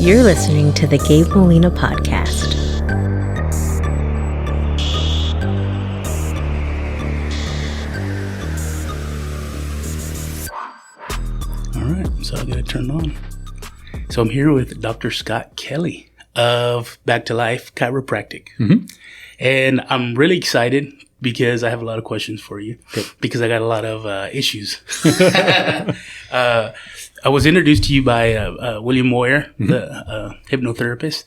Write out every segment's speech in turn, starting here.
You're listening to the Gabe Molina Podcast. All right, so I got it turned on. So I'm here with Dr. Scott Kelley of Back to Life Chiropractic. Mm-hmm. And I'm really excited because I have a lot of questions for you. Good. Because I got a lot of issues. I was introduced to you by William Moyer, the hypnotherapist,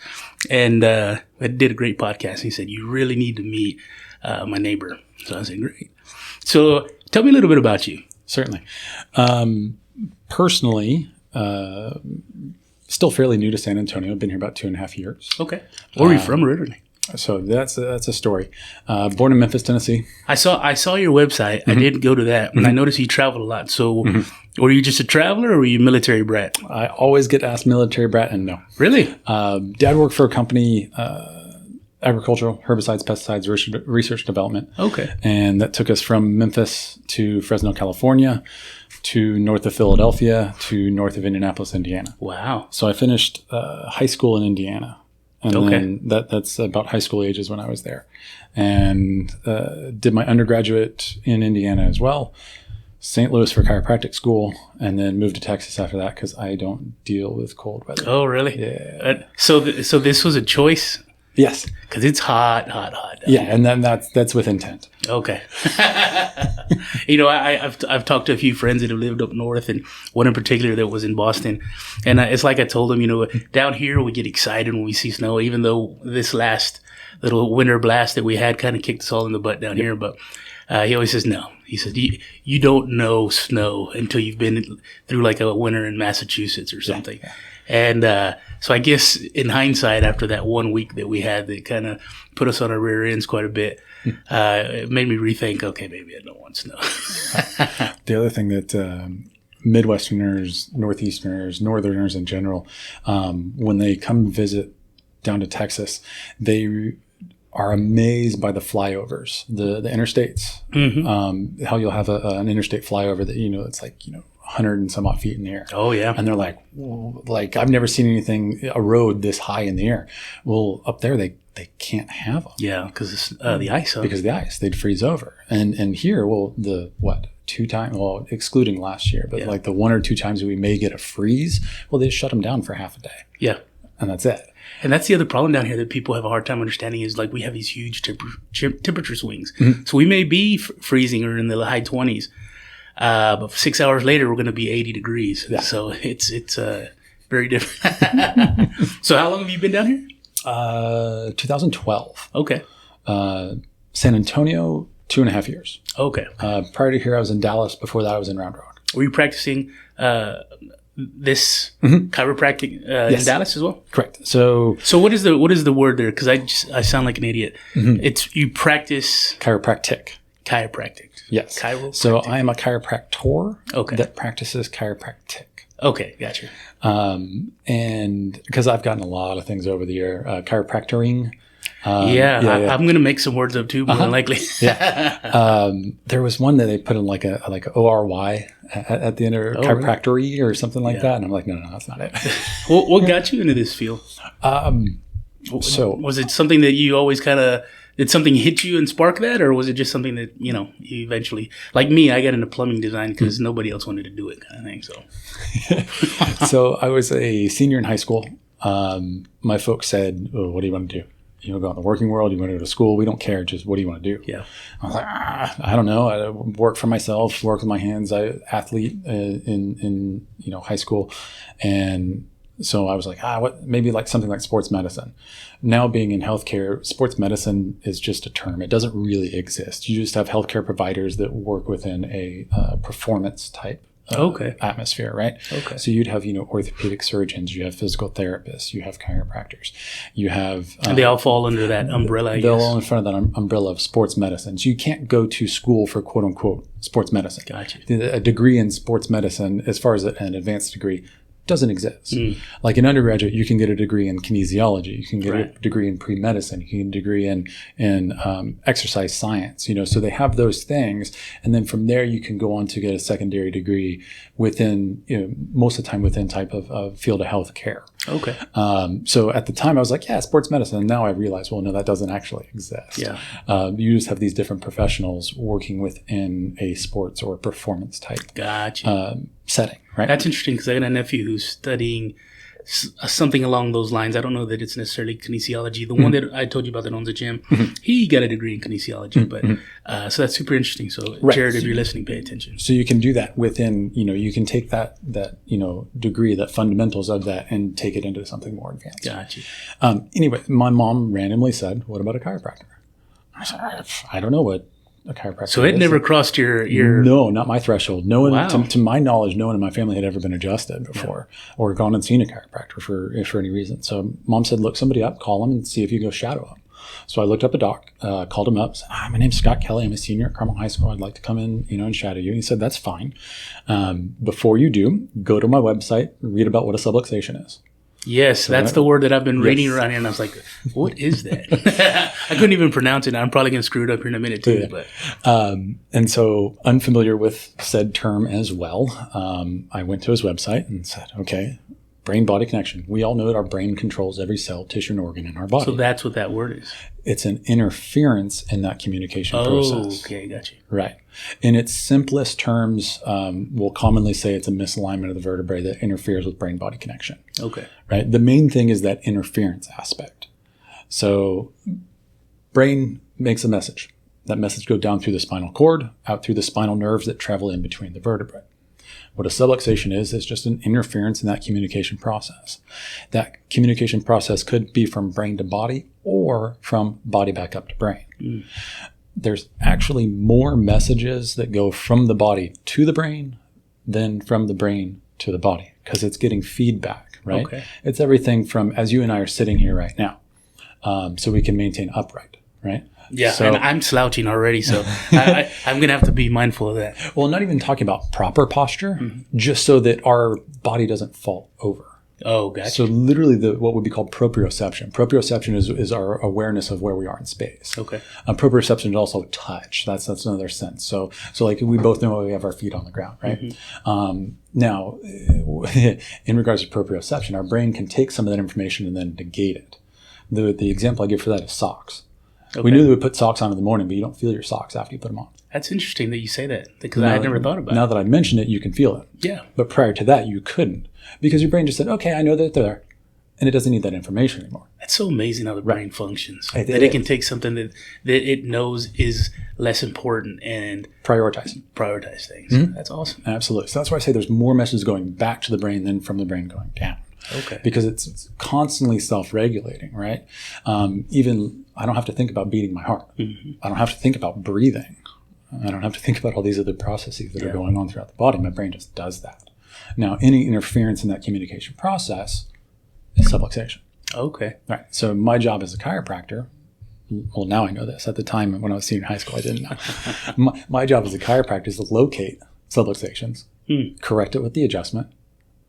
and I did a great podcast. He said, you really need to meet my neighbor. So I said, great. So tell me a little bit about you. Certainly. Personally, still fairly new to San Antonio. I've been here about 2.5 years. Okay. Where are you from originally? So that's a story. Born in Memphis, Tennessee. I saw your website. I did go to that, and I noticed you traveled a lot. So were you just a traveler or were you a military brat? I always get asked military brat, and no. Really? Dad worked for a company, agricultural, herbicides, pesticides, research development. Okay. And that took us from Memphis to Fresno, California, to north of Philadelphia, to north of Indianapolis, Indiana. Wow. So I finished high school in Indiana. And then that's about high school ages when I was there. And did my undergraduate in Indiana as well. St. Louis for chiropractic school, and then moved to Texas after that because I don't deal with cold weather. Oh, really? Yeah. So this was a choice? Yes. Because it's hot. Yeah, and then that's with intent. Okay. I've talked to a few friends that have lived up north, and one in particular that was in Boston. And it's like I told them, down here we get excited when we see snow, even though this last little winter blast that we had kind of kicked us all in the butt down here. But he always says no. He says, you don't know snow until you've been through like a winter in Massachusetts or something. Yeah. And so I guess in hindsight, after that 1 week that we had that kind of put us on our rear ends quite a bit, it made me rethink, okay, maybe I don't want snow. The other thing that Midwesterners, Northeasterners, Northerners in general, when they come visit down to Texas, they are amazed by the flyovers, the interstates. Mm-hmm. How you'll have an interstate flyover that, it's like, 100 and some odd feet in the air. Oh, yeah. And they're like, I've never seen a road this high in the air. Well, up there, they can't have them. Yeah, because it's the ice. Because of the ice. They'd freeze over. And here, two times, excluding last year, but like the 1 or 2 times we may get a freeze, they shut them down for half a day. Yeah. And that's it. And that's the other problem down here that people have a hard time understanding is like we have these huge temperature swings. Mm-hmm. So we may be freezing or in the high 20s. But 6 hours later, we're going to be 80 degrees. Yeah. So it's very different. So how long have you been down here? 2012. Okay. San Antonio, 2.5 years. Okay. Prior to here, I was in Dallas. Before that, I was in Round Rock. Were you practicing this chiropractic in Dallas as well? Correct. So what is the word there? Because I sound like an idiot. Mm-hmm. It's you practice chiropractic. Yes. Chiropractic. So I am a chiropractor that practices chiropractic. Okay, gotcha. And because I've gotten a lot of things over the year, chiropractoring. I'm going to make some words up too, more than likely. There was one that they put in like a ORY at the end of chiropractory or something like that. And I'm like, no, that's not it. What got you into this field? So was it something that you always kind of, did something hit you and spark that? Or was it just something that, you eventually, like me, I got into plumbing design because nobody else wanted to do it kind of thing. So, So I was a senior in high school. My folks said, what do you want to do? You want to go out in the working world? You want to go to school? We don't care. Just what do you want to do? Yeah. I was like, I don't know. I work for myself, work with my hands. I athlete in high school. And so I was like, maybe like something like sports medicine. Now being in healthcare, sports medicine is just a term. It doesn't really exist. You just have healthcare providers that work within a performance type atmosphere, right? Okay. So you'd have, orthopedic surgeons, you have physical therapists, you have chiropractors, you have... and they all fall under that umbrella, I guess. They're all in front of that umbrella of sports medicine. So you can't go to school for quote unquote sports medicine. Gotcha. A degree in sports medicine, as far as an advanced degree, doesn't exist. Like an undergraduate, you can get a degree in kinesiology, you can get a degree in pre-medicine, you can get a degree in exercise science, so they have those things. And then from there, you can go on to get a secondary degree within, most of the time within type of field of health care. Okay. So at the time I was like, yeah, sports medicine. And now I realize, well, no, that doesn't actually exist. Yeah. You just have these different professionals working within a sports or performance type Gotcha. setting, right? That's interesting because I got a nephew who's studying something along those lines. I don't know that it's necessarily kinesiology. The one that I told you about that owns a gym, he got a degree in kinesiology. But so that's super interesting. So Jared, if you're listening, pay attention. So you can do that within, you can take that degree, that fundamentals of that, and take it into something more advanced. Gotcha. Anyway, my mom randomly said, "What about a chiropractor?" I said, "I don't know what a chiropractor So it is." never crossed your No, not my threshold. No one, Wow. to my knowledge, no one in my family had ever been adjusted before or gone and seen a chiropractor for any reason. So mom said, look somebody up, call them, and see if you can go shadow them. So I looked up a doc, called him up, said, my name's Scott Kelley. I'm a senior at Carmel High School. I'd like to come in, and shadow you. And he said, that's fine. Before you do, go to my website, read about what a subluxation is. Yes, that's the word that I've been reading around here, and I was like, what is that? I couldn't even pronounce it. I'm probably going to screw it up here in a minute, too. Yeah. But and so unfamiliar with said term as well, I went to his website and said, okay, brain-body connection. We all know that our brain controls every cell, tissue, and organ in our body. So that's what that word is. It's an interference in that communication process. Oh, okay, got you. Right. In its simplest terms, we'll commonly say it's a misalignment of the vertebrae that interferes with brain-body connection. Okay. Right. The main thing is that interference aspect. So brain makes a message. That message goes down through the spinal cord, out through the spinal nerves that travel in between the vertebrae. What a subluxation is just an interference in that communication process. That communication process could be from brain to body or from body back up to brain. There's actually more messages that go from the body to the brain than from the brain to the body because it's getting feedback, right? Okay. It's everything from, as you and I are sitting here right now, so we can maintain upright, right? Yeah, so, and I'm slouching already, so I'm going to have to be mindful of that. Well, not even talking about proper posture, just so that our body doesn't fall over. Oh, gotcha. So literally what would be called proprioception. Proprioception is our awareness of where we are in space. Okay. Proprioception is also touch. That's another sense. So like we both know we have our feet on the ground, right? Now, in regards to proprioception, our brain can take some of that information and then negate it. The example I give for that is socks. Okay. We knew that we put socks on in the morning, but you don't feel your socks after you put them on. That's interesting that you say that because I had never thought about it. Now that I mentioned it, you can feel it. Yeah. But prior to that, you couldn't because your brain just said, okay, I know that they're there. And it doesn't need that information anymore. That's so amazing how the brain functions. That it can take something that it knows is less important and prioritize things. That's awesome. Absolutely. So that's why I say there's more messages going back to the brain than from the brain going down. Okay. Because it's constantly self-regulating, right? Even I don't have to think about beating my heart. I don't have to think about breathing. I don't have to think about all these other processes that are going on throughout the body. My brain just does that. Now, any interference in that communication process is subluxation. Okay. Right. So my job as a chiropractor, well, now I know this. At the time when I was senior in high school, I didn't know. my job as a chiropractor is to locate subluxations, correct it with the adjustment.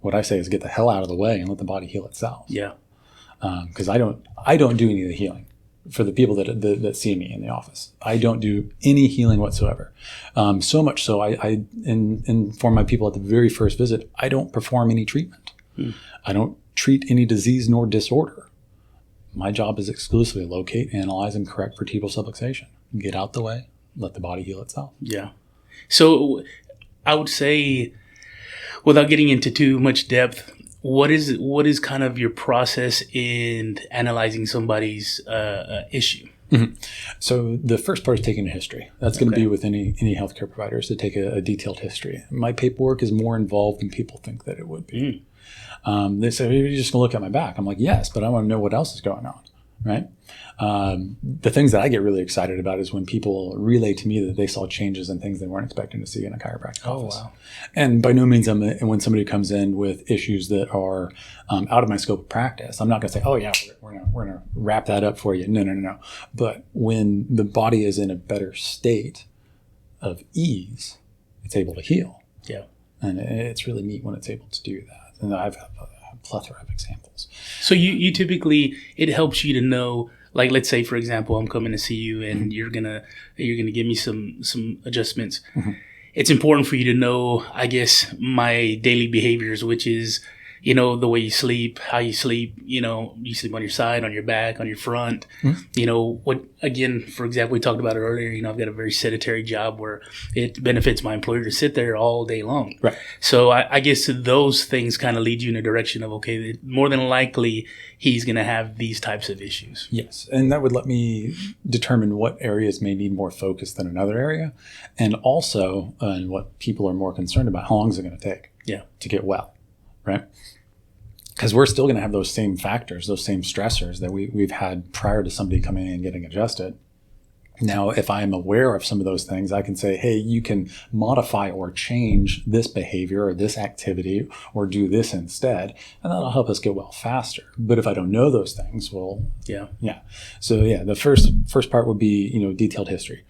What I say is get the hell out of the way and let the body heal itself. Yeah. Because I don't do any of the healing for the people that see me in the office. I don't do any healing whatsoever. So much so I inform my people at the very first visit, I don't perform any treatment. I don't treat any disease nor disorder. My job is exclusively locate, analyze, and correct vertebral subluxation. Get out the way, let the body heal itself. Yeah. So I would say, without getting into too much depth, what is kind of your process in analyzing somebody's issue? So the first part is taking a history. That's going to be with any healthcare providers to take a detailed history. My paperwork is more involved than people think that it would be. They say, you're just going to look at my back. I'm like, yes, but I want to know what else is going on, right? The things that I get really excited about is when people relay to me that they saw changes and things they weren't expecting to see in a chiropractic office. Wow. And by no means, when somebody comes in with issues that are out of my scope of practice, I'm not going to say, oh yeah, we're going to wrap that up for you. No. But when the body is in a better state of ease, it's able to heal. Yeah. And it's really neat when it's able to do that. And I've had a plethora of examples. So you typically, it helps you to know, like, let's say, for example, I'm coming to see you and you're gonna give me some adjustments. It's important for you to know, I guess, my daily behaviors, which is the way you sleep, how you sleep, you sleep on your side, on your back, on your front, again, for example, we talked about it earlier, I've got a very sedentary job where it benefits my employer to sit there all day long. Right. So I guess those things kind of lead you in a direction of, okay, more than likely he's going to have these types of issues. Yes. And that would let me determine what areas may need more focus than another area. And also, and what people are more concerned about, how long is it going to take to get well, right? Because we're still going to have those same factors, those same stressors that we've had prior to somebody coming in and getting adjusted. Now, if I am aware of some of those things, I can say, hey, you can modify or change this behavior or this activity or do this instead, and that'll help us get well faster. But if I don't know those things, well, yeah. So the first part would be, detailed history.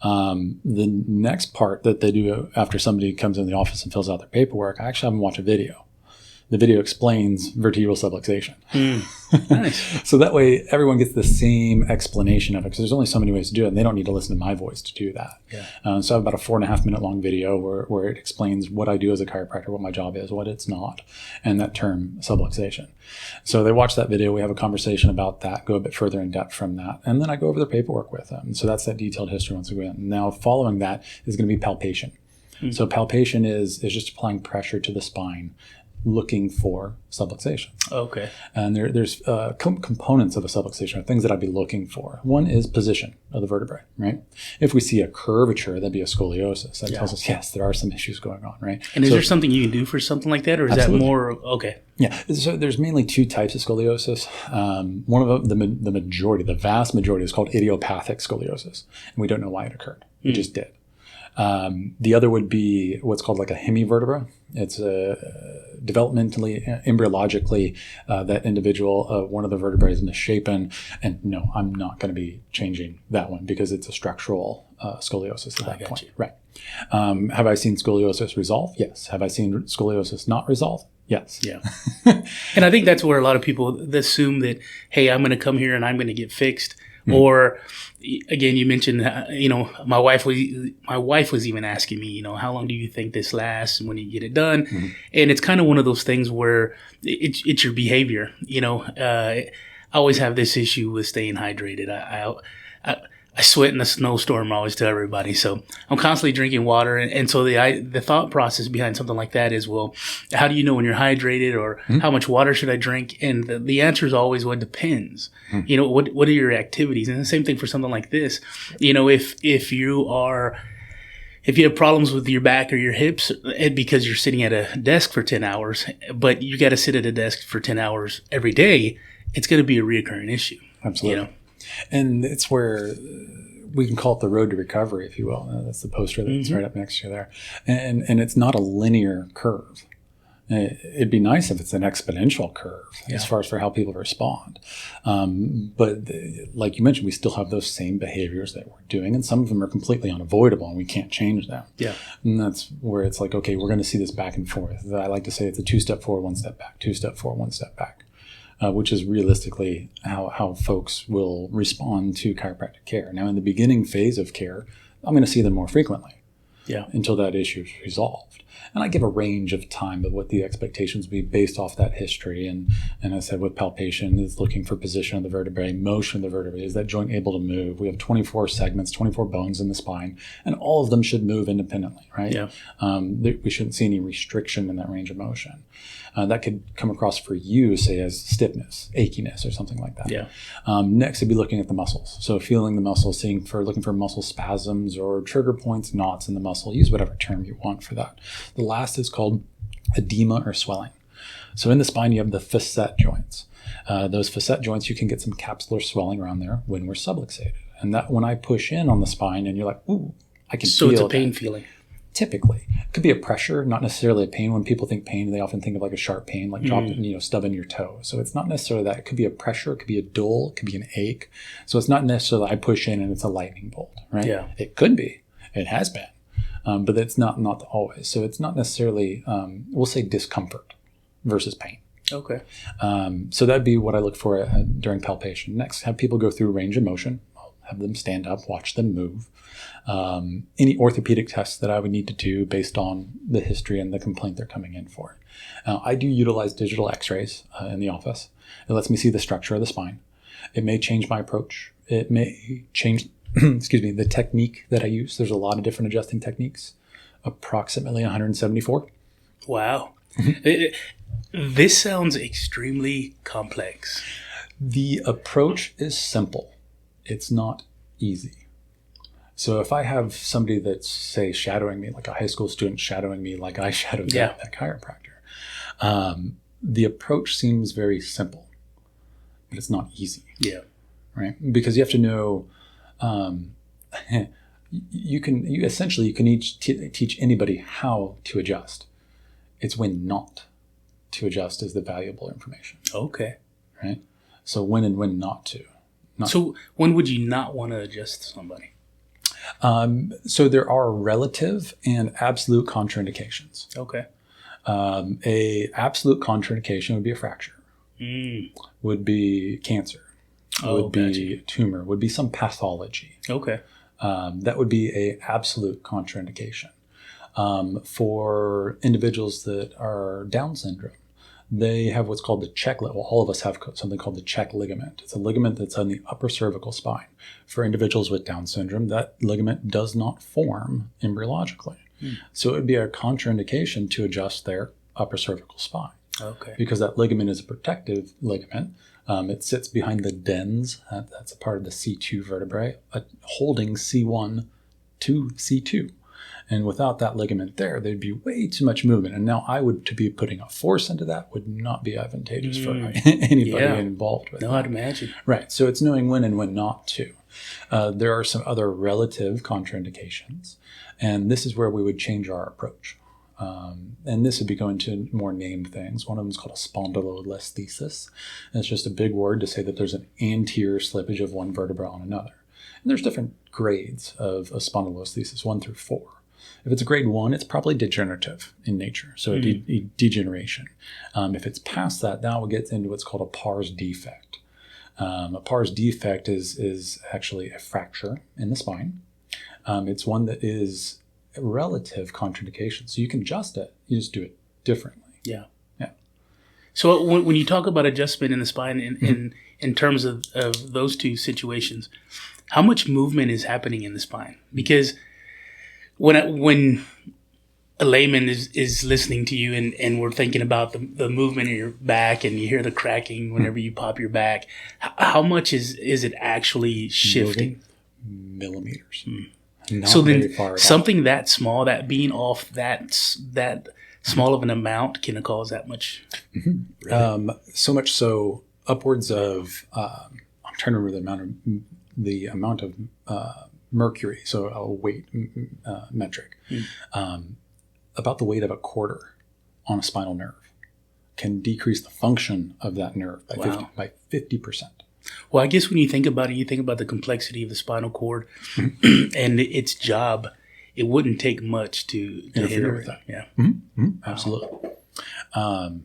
The next part that they do after somebody comes in the office and fills out their paperwork, I actually have them watch a video. The video explains vertebral subluxation. Nice. So that way everyone gets the same explanation of it, because there's only so many ways to do it, and they don't need to listen to my voice to do that. Yeah. So I have about a 4.5 minute long video where it explains what I do as a chiropractor, what my job is, what it's not, and that term subluxation. So they watch that video, we have a conversation about that, go a bit further in depth from that, and then I go over the paperwork with them. So that's that detailed history once again. Now following that is going to be palpation. So palpation is just applying pressure to the spine, looking for subluxation. Okay. And there's components of a subluxation, or things that I'd be looking for. One is position of the vertebrae, right? If we see a curvature, that'd be a scoliosis. That tells us, yes, there are some issues going on, right? And is there something you can do for something like that, or is absolutely. that more, okay. Yeah, so there's mainly two types of scoliosis. One of them, the vast majority is called idiopathic scoliosis. And we don't know why it occurred. It just did. The other would be what's called like a hemivertebra. It's developmentally, embryologically, that individual, one of the vertebrae is misshapen. And no, I'm not going to be changing that one because it's a structural scoliosis at that point. You. Right. Have I seen scoliosis resolve? Yes. Have I seen scoliosis not resolve? Yes. Yeah. And I think that's where a lot of people assume that, hey, I'm going to come here and I'm going to get fixed. Or again, you mentioned, my wife was even asking me, how long do you think this lasts and when you get it done? And it's kind of one of those things where it's your behavior. I always have this issue with staying hydrated. I sweat in a snowstorm, I always tell everybody. So I'm constantly drinking water. And so the thought process behind something like that is, well, how do you know when you're hydrated, or how much water should I drink? And the answer is always, well, it depends. What are your activities? And the same thing for something like this. If you have problems with your back or your hips because you're sitting at a desk for 10 hours, but you got to sit at a desk for 10 hours every day, it's going to be a reoccurring issue. Absolutely. And it's where we can call it the road to recovery, if you will. That's the poster that's right up next to you there. And it's not a linear curve. It'd be nice if it's an exponential curve as far as for how people respond. But like you mentioned, we still have those same behaviors that we're doing, and some of them are completely unavoidable and we can't change them. Yeah. And that's where it's like, okay, we're going to see this back and forth. I like to say it's a 2-step forward, 1 step back, 2-step forward, 1 step back. Which is realistically how folks will respond to chiropractic care. Now, in the beginning phase of care, I'm going to see them more frequently until that issue is resolved. And I give a range of time of what the expectations would be based off that history. And I said with palpation, is looking for position of the vertebrae, motion of the vertebrae. Is that joint able to move? We have 24 segments, 24 bones in the spine, and all of them should move independently, right? Yeah. We shouldn't see any restriction in that range of motion. That could come across for you, say, as stiffness, achiness, or something like that. Yeah. Next, I'd be looking at the muscles. So feeling the muscles, looking for muscle spasms or trigger points, knots in the muscle. Use whatever term you want for that. The last is called edema or swelling. So in the spine, you have the facet joints. Those facet joints, you can get some capsular swelling around there when we're subluxated. And that when I push in on the spine and you're like, ooh, I can feel So it's a pain that. feeling. Typically. It could be a pressure, not necessarily a pain. When people think pain, they often think of like a sharp pain, like stubbing your toe. So it's not necessarily that. It could be a pressure, it could be a dull, it could be an ache. So it's not necessarily I push in and it's a lightning bolt, right? Yeah. It could be. It has been. But it's not always. So it's not necessarily, we'll say discomfort versus pain. Okay. So that'd be what I look for during palpation. Next, have people go through range of motion. have them stand up, watch them move. Any orthopedic tests that I would need to do based on the history and the complaint they're coming in for. I do utilize digital x-rays in the office. It lets me see the structure of the spine. It may change my approach. It may change, the technique that I use. There's a lot of different adjusting techniques, approximately 174. Wow. This sounds extremely complex. The approach is simple. It's not easy. So if I have somebody that's, say, shadowing me, like a high school student shadowing me like I shadowed that chiropractor, the approach seems very simple, but it's not easy. Yeah. Right? Because you have to know, you can teach anybody how to adjust. It's when not to adjust is the valuable information. Okay. Right? So when and when not to. So when would you not want to adjust somebody? So there are relative and absolute contraindications. Okay. A absolute contraindication would be a fracture, would be cancer, would be a tumor, would be some pathology. Okay. That would be a absolute contraindication. For individuals that are Down syndrome, they have what's called the check. Well, all of us have something called the check ligament. It's a ligament that's on the upper cervical spine. For individuals with Down syndrome, that ligament does not form embryologically. So it would be a contraindication to adjust their upper cervical spine. Okay. Because that ligament is a protective ligament. It sits behind the dens. That's a part of the C2 vertebrae, holding C1 to C2. And without that ligament there, there'd be way too much movement. And now to be putting a force into that would not be advantageous for anybody involved with it. No, I'd imagine. Right. So it's knowing when and when not to. There are some other relative contraindications. And this is where we would change our approach. And this would be going to more named things. One of them is called a spondylolisthesis. And it's just a big word to say that there's an anterior slippage of one vertebra on another. And there's different grades of a spondylolisthesis, 1 through 4. If it's a grade 1, it's probably degenerative in nature, so a degeneration. If it's past that, now it gets into what's called a pars defect. A pars defect is actually a fracture in the spine. It's one that is a relative contraindication, so you can adjust it. You just do it differently. Yeah. Yeah. So when you talk about adjustment in the spine in terms of those two situations, how much movement is happening in the spine? Because when a layman is listening to you and we're thinking about the movement in your back and you hear the cracking whenever you pop your back, how much is it actually shifting? Millimeters. So then something that small, that being off that small of an amount can cause that much? Really? So much so upwards of, I'm trying to remember the amount of mercury, so a weight metric, about the weight of a quarter on a spinal nerve can decrease the function of that nerve by 50%. Well, I guess when you think about it, you think about the complexity of the spinal cord and its job. It wouldn't take much to interfere with that. Yeah. Absolutely. There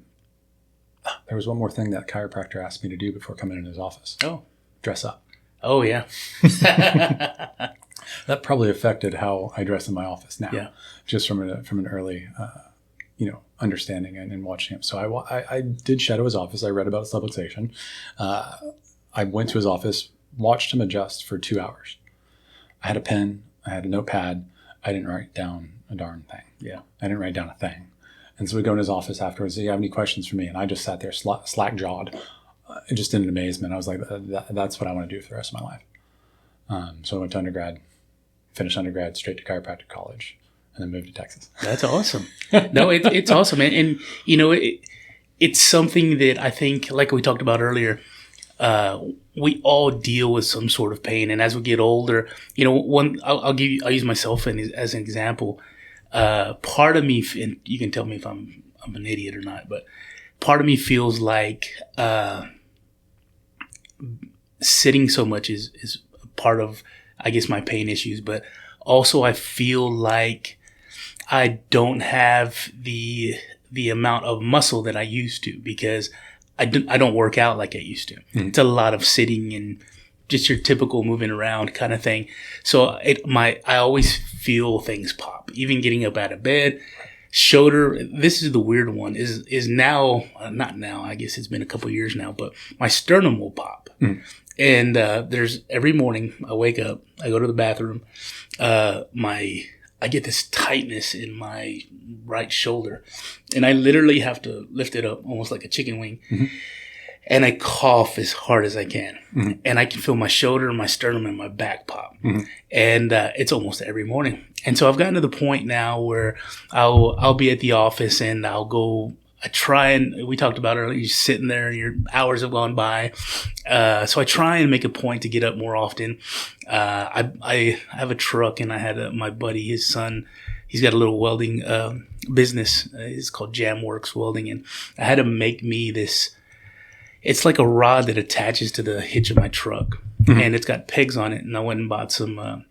was one more thing that chiropractor asked me to do before coming into his office. Oh. Dress up. Oh, yeah. That probably affected how I dress in my office now. Yeah. Just from an early, understanding and watching him. So I did shadow his office. I read about subluxation. I went to his office, watched him adjust for 2 hours. I had a pen. I had a notepad. I didn't write down a darn thing. Yeah. I didn't write down a thing. And so we go in his office afterwards. Do you have any questions for me? And I just sat there slack-jawed, just in amazement. I was like, that's what I want to do for the rest of my life. So I went to undergrad, finished undergrad, straight to chiropractic college, and then moved to Texas. That's awesome. No, it's awesome. And it's something that I think, like we talked about earlier, we all deal with some sort of pain. And as we get older, I'll use myself as an example. Part of me, and you can tell me if I'm an idiot or not, but part of me feels like sitting so much is part of, I guess, my pain issues. But also I feel like I don't have the amount of muscle that I used to because I don't work out like I used to. It's a lot of sitting and just your typical moving around kind of thing. So I always feel things pop, even getting up out of bed. Shoulder, this is the weird one, is now, not now, I guess it's been a couple of years now, but my sternum will pop. And there's every morning I wake up, I go to the bathroom, I get this tightness in my right shoulder, and I literally have to lift it up almost like a chicken wing. And I cough as hard as I can. And I can feel my shoulder, my sternum, and my back pop. And it's almost every morning. And so I've gotten to the point now where I'll be at the office and I try, and we talked about earlier, you're sitting there and your hours have gone by. So I try and make a point to get up more often. I have a truck, and I had my buddy, his son, he's got a little welding business. It's called Jamworks Welding. And I had him make me this. It's like a rod that attaches to the hitch of my truck, and it's got pegs on it. And I went and bought some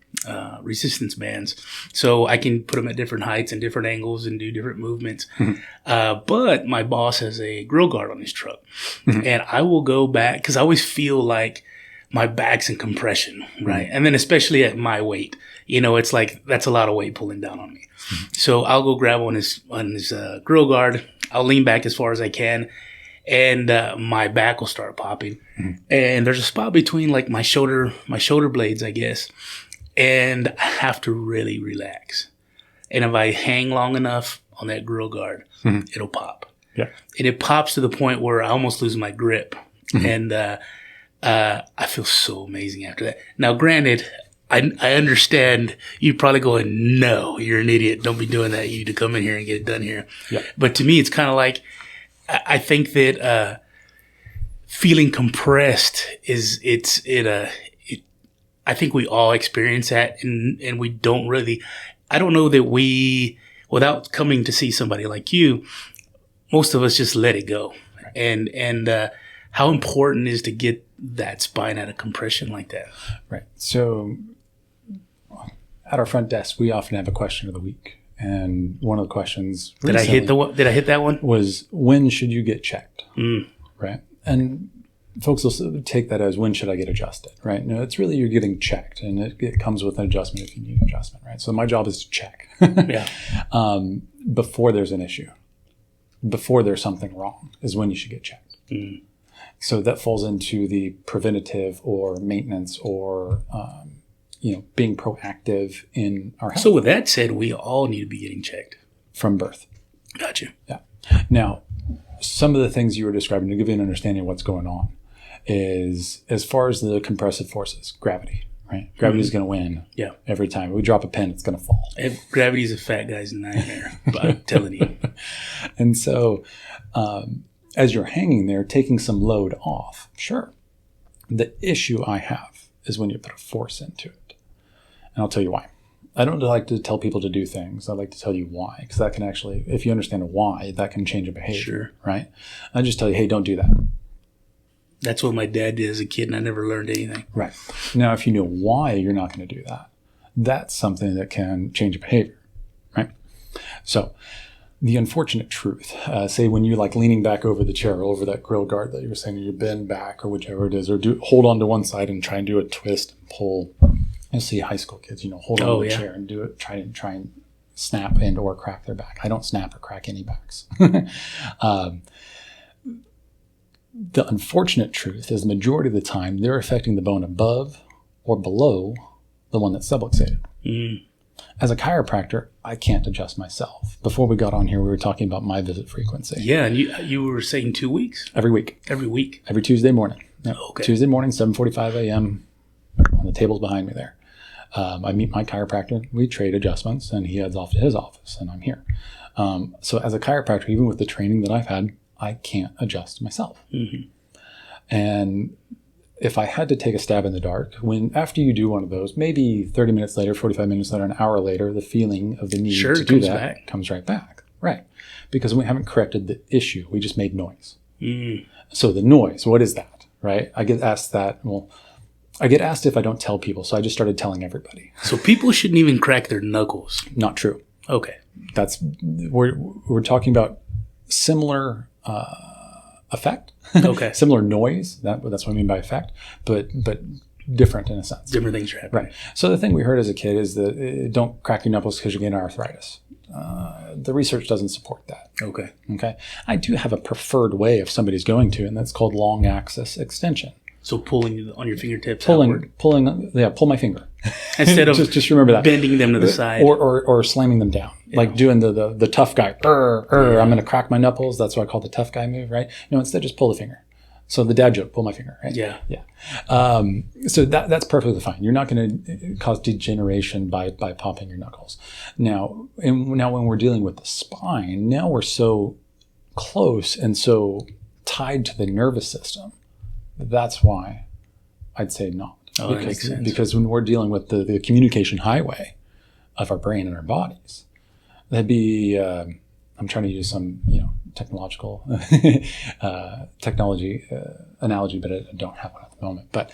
resistance bands, so I can put them at different heights and different angles and do different movements. But my boss has a grill guard on his truck, and I will go back because I always feel like my back's in compression, right? And then especially at my weight, it's like that's a lot of weight pulling down on me. So I'll go grab on his grill guard. I'll lean back as far as I can. And my back will start popping, and there's a spot between like my shoulder blades, I guess, and I have to really relax. And if I hang long enough on that grill guard, it'll pop. Yeah, and it pops to the point where I almost lose my grip, and I feel so amazing after that. Now, granted, I understand you probably going, no, you're an idiot. Don't be doing that. You need to come in here and get it done here. Yeah. But to me, it's kind of like. I think that feeling compressed I think we all experience that, and we don't really. I don't know that we, without coming to see somebody like you, most of us just let it go. Right. And how important is to get that spine out of compression like that? Right. So at our front desk, we often have a question of the week. And one of the questions Did I hit that one? Was when should you get checked? Right. And folks will take that as when should I get adjusted? Right. No, it's really you're getting checked, and it comes with an adjustment if you need an adjustment. Right. So my job is to check. Before there's an issue, before there's something wrong, is when you should get checked. So that falls into the preventative or maintenance or being proactive in our health. So with that said, we all need to be getting checked. From birth. Gotcha. Yeah. Now, some of the things you were describing to give you an understanding of what's going on is, as far as the compressive forces, gravity, right? Gravity is going to win every time. We drop a pin, it's going to fall. Gravity is a fat guy's nightmare, I'm telling you. And so as you're hanging there, taking some load off, sure. The issue I have is when you put a force into it. And I'll tell you why. I don't like to tell people to do things. I like to tell you why, because that can actually, if you understand why, that can change a behavior, right? I just tell you, hey, don't do that. That's what my dad did as a kid, and I never learned anything. Right. Now, if you know why you're not going to do that, that's something that can change a behavior, right? So the unfortunate truth, say when you're like leaning back over the chair, over that grill guard that you were saying, you bend back or whichever it is, or hold on to one side and try and do a twist and pull. You'll see high school kids, hold on to the chair and do it, try and snap and or crack their back. I don't snap or crack any backs. The unfortunate truth is the majority of the time they're affecting the bone above or below the one that's subluxated. As a chiropractor, I can't adjust myself. Before we got on here, we were talking about my visit frequency. Yeah, and you were saying 2 weeks? Every week. Every week? Every Tuesday morning. Yep. Okay. Tuesday morning, 7:45 a.m. on the tables behind me there. I meet my chiropractor, we trade adjustments, and he heads off to his office, and I'm here. So as a chiropractor, even with the training that I've had, I can't adjust myself. And if I had to take a stab in the dark, after you do one of those, maybe 30 minutes later, 45 minutes later, an hour later, the feeling of the need to do that comes right back. Right. Because we haven't corrected the issue. We just made noise. So the noise, what is that? Right? I get asked that. Well, I get asked if I don't tell people, so I just started telling everybody. So people shouldn't even crack their knuckles. Not true. Okay. We're talking about similar effect. Okay. Similar noise. That's what I mean by effect. But different in a sense. Different things are happening. Right. So the thing we heard as a kid is that don't crack your knuckles because you're getting arthritis. The research doesn't support that. Okay. Okay. I do have a preferred way if somebody's going to, and that's called long axis extension. So pulling on your fingertips outward. Pull my finger. Instead of just remember that. Bending them to the side. Or slamming them down. Yeah. Like doing the tough guy. I'm going to crack my knuckles. That's what I call the tough guy move, right? No, instead just pull the finger. So the dad joke, pull my finger, right? Yeah. Yeah. So that's perfectly fine. You're not going to cause degeneration by popping your knuckles. Now when we're dealing with the spine, now we're so close and so tied to the nervous system. That's why I'd say not. Oh, that makes sense. Because when we're dealing with the communication highway of our brain and our bodies, that'd be, I'm trying to use some, technology analogy, but I don't have one at the moment. But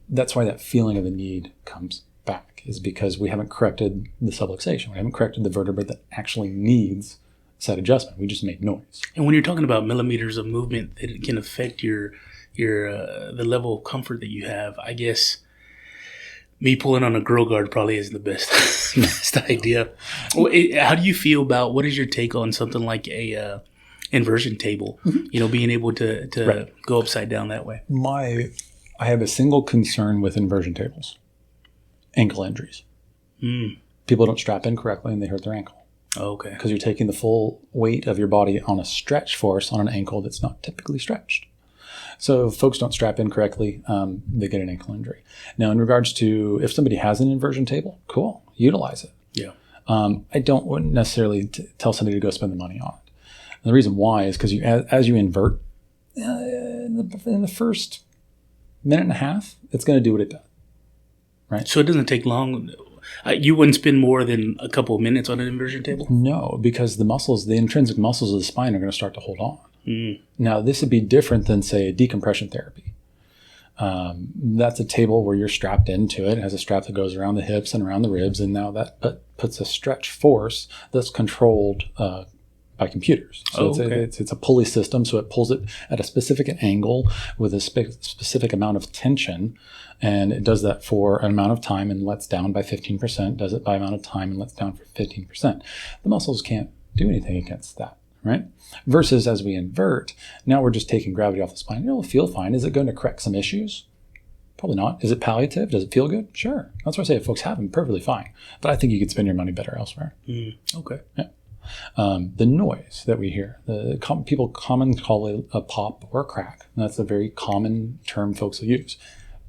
that's why that feeling of the need comes back, is because we haven't corrected the subluxation. We haven't corrected the vertebra that actually needs set adjustment. We just made noise. And when you're talking about millimeters of movement, it can affect your the level of comfort that you have. I guess me pulling on a grill guard probably isn't the best idea. How do you feel about, what is your take on something like a inversion table? Mm-hmm. Being able to right. go upside down that way. I have a single concern with inversion tables: ankle injuries. People don't strap in correctly and they hurt their ankle. Oh, okay. Because you're taking the full weight of your body on a stretch force on an ankle that's not typically stretched. So if folks don't strap in correctly, they get an ankle injury. Now, in regards to if somebody has an inversion table, cool, utilize it. Yeah. I wouldn't necessarily tell somebody to go spend the money on it. And the reason why is because as you invert, in the first minute and a half, it's going to do what it does. Right. So it doesn't take long. You wouldn't spend more than a couple of minutes on an inversion table? No, because the intrinsic muscles of the spine are going to start to hold on. Now, this would be different than, say, a decompression therapy. That's a table where you're strapped into it. It has a strap that goes around the hips and around the ribs, and now that puts a stretch force that's controlled by computers. So it's a pulley system, so it pulls it at a specific angle with a specific amount of tension, and it does that for an amount of time and lets down by 15%, does it by amount of time and lets down for 15%. The muscles can't do anything against that. Right? Versus as we invert, now we're just taking gravity off the spine. It'll feel fine. Is it going to correct some issues? Probably not. Is it palliative? Does it feel good? Sure. That's why I say if folks have them, perfectly fine. But I think you could spend your money better elsewhere. Okay. Yeah. The noise that we hear, people commonly call it a pop or a crack. And that's a very common term folks will use.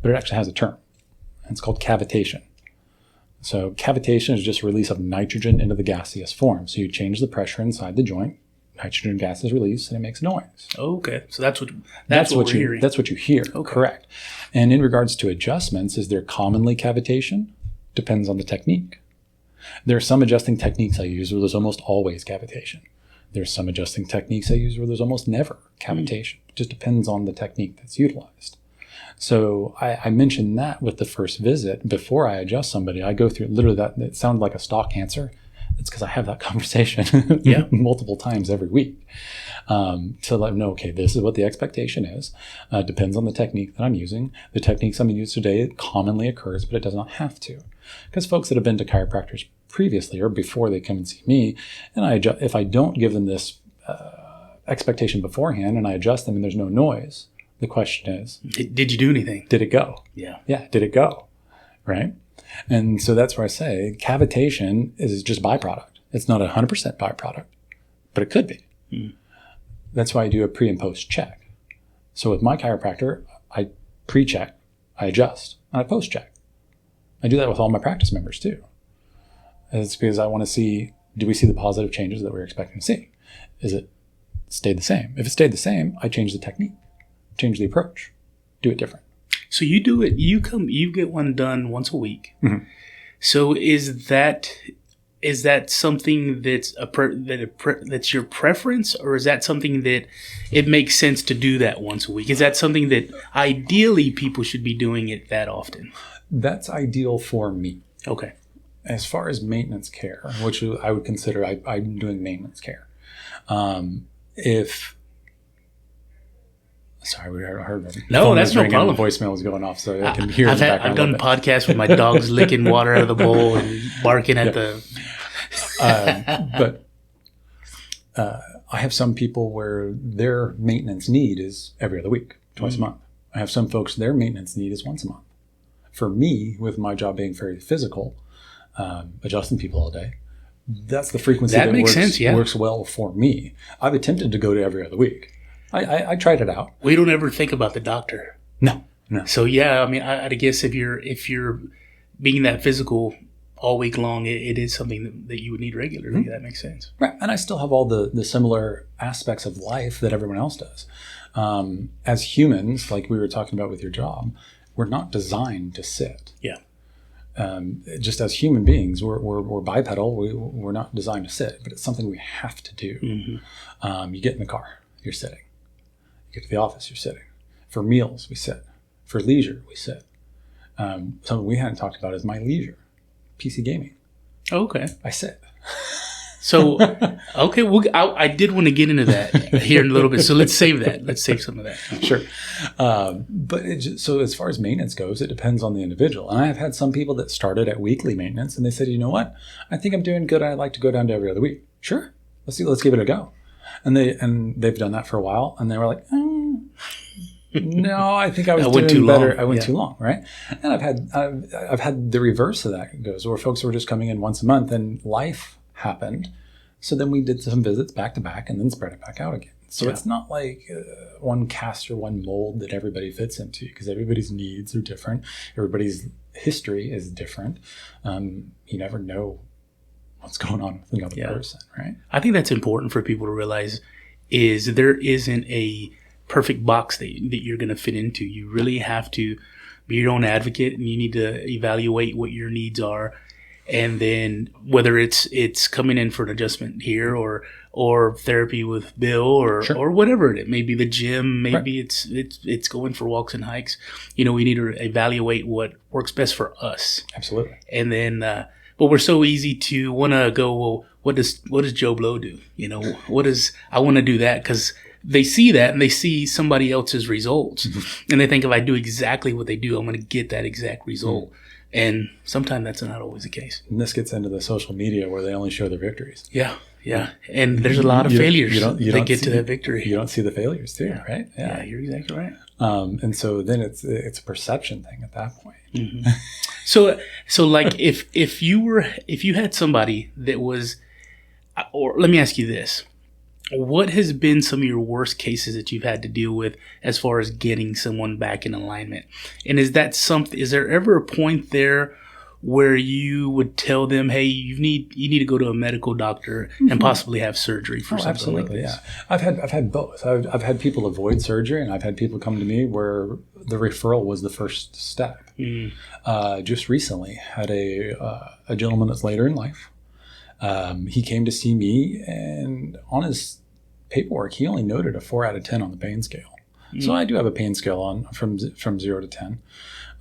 But it actually has a term. And it's called cavitation. So cavitation is just a release of nitrogen into the gaseous form. So you change the pressure inside the joint. Nitrogen gas is released and it makes a noise. Okay, so that's what we're hearing. That's what you hear. Okay. Correct. And in regards to adjustments, is there commonly cavitation? Depends on the technique. There are some adjusting techniques I use where there's almost always cavitation. There's some adjusting techniques I use where there's almost never cavitation. It just depends on the technique that's utilized. So I mentioned that with the first visit. Before I adjust somebody, I go through literally that. It sounded like a stock answer. It's because I have that conversation multiple times every week to let them know, okay, this is what the expectation is. Depends on the technique that I'm using. The techniques I'm using today, it commonly occurs, but it does not have to. Because folks that have been to chiropractors previously or before they come and see me, and if I don't give them this expectation beforehand and I adjust them and there's no noise, the question is, did you do anything? Did it go? Yeah. Yeah, did it go? Right? And so that's where I say cavitation is just byproduct. It's not 100% byproduct, but it could be. That's why I do a pre and post check. So with my chiropractor, I pre-check, I adjust, and I post-check. I do that with all my practice members too. It's because I want to see, do we see the positive changes that we're expecting to see? Is it stayed the same? If it stayed the same, I change the technique, change the approach, do it different. So you do it. You get one done once a week. Mm-hmm. So is that something that's that's your preference, or is that something that it makes sense to do that once a week? Is that something that ideally people should be doing it that often? That's ideal for me. Okay. As far as maintenance care, which I would consider, I'm doing maintenance care. If Sorry, we heard that. No, Phone that's was no ringing, problem. the voicemail was going off, so I can hear in the I've background. done podcasts with my dogs licking water out of the bowl and barking at the. But I have some people where their maintenance need is every other week, twice a month. I have some folks, their maintenance need is once a month. For me, with my job being very physical, adjusting people all day, that's the frequency that makes works, sense, yeah. works well for me. I've attempted to go to every other week. I tried it out. We don't ever think about the doctor. No. So yeah, I mean, I guess if you're being that physical all week long, it is something that you would need regularly. That makes sense. Right. And I still have all the similar aspects of life that everyone else does. As humans, like we were talking about with your job, we're not designed to sit. Yeah. Just as human beings, we're bipedal. We're not designed to sit, but it's something we have to do. You get in the car, you're sitting. You get to the office, you're sitting. For meals, we sit. For leisure, we sit. Something we hadn't talked about is my leisure. PC gaming. Okay. I sit. So, okay, I did want to get into that here in a little bit. So let's save that. Let's save some of that. Sure. So as far as maintenance goes, it depends on the individual. And I have had some people that started at weekly maintenance and they said, you know what? I think I'm doing good. I'd like to go down to every other week. Sure. Let's give it a go. And they've done that for a while. And they were like, no, I think I was doing too better. long. I went too long, right? And I've had the reverse of that goes, where folks were just coming in once a month, and life happened. So then we did some visits back to back, and then spread it back out again. So it's not like one cast or one mold that everybody fits into, because everybody's needs are different. Everybody's history is different. You never know what's going on with another person, right? I think that's important for people to realize is there isn't a perfect box that you're going to fit into. You really have to be your own advocate, and you need to evaluate what your needs are. And then whether it's coming in for an adjustment here or therapy with Bill or whatever it may be, the gym, maybe it's going for walks and hikes. We need to evaluate what works best for us. Absolutely. And then, but we're so easy to want to go, well, what does Joe Blow do? I want to do that because they see that and they see somebody else's results, and they think if I do exactly what they do, I'm going to get that exact result. And sometimes that's not always the case. And this gets into the social media where they only show their victories. Yeah. And there's a lot of failures that get to that victory. You don't see the failures too, right? Yeah, you're exactly right. And so then it's a perception thing at that point. So like if you had somebody that was, or let me ask you this. What has been some of your worst cases that you've had to deal with as far as getting someone back in alignment? And is there ever a point there where you would tell them, hey, you need to go to a medical doctor and possibly have surgery for something like this? Yeah. I've had both. I've had people avoid surgery, and I've had people come to me where the referral was the first step. Just recently had a gentleman that's later in life. He came to see me, and on his paperwork, he only noted a 4 out of 10 on the pain scale. So I do have a pain scale from 0 to 10.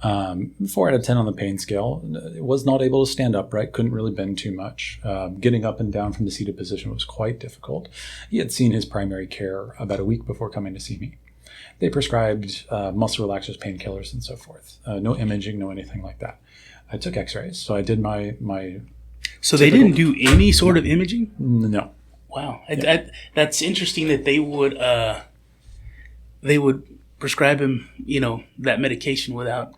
4 out of 10 on the pain scale. Was not able to stand upright, couldn't really bend too much. Getting up and down from the seated position was quite difficult. He had seen his primary care about a week before coming to see me. They prescribed muscle relaxers, painkillers, and so forth. No imaging, no anything like that. I took x-rays, so I did my So they didn't do any sort of imaging? No. Wow. That's interesting that they would prescribe him, that medication without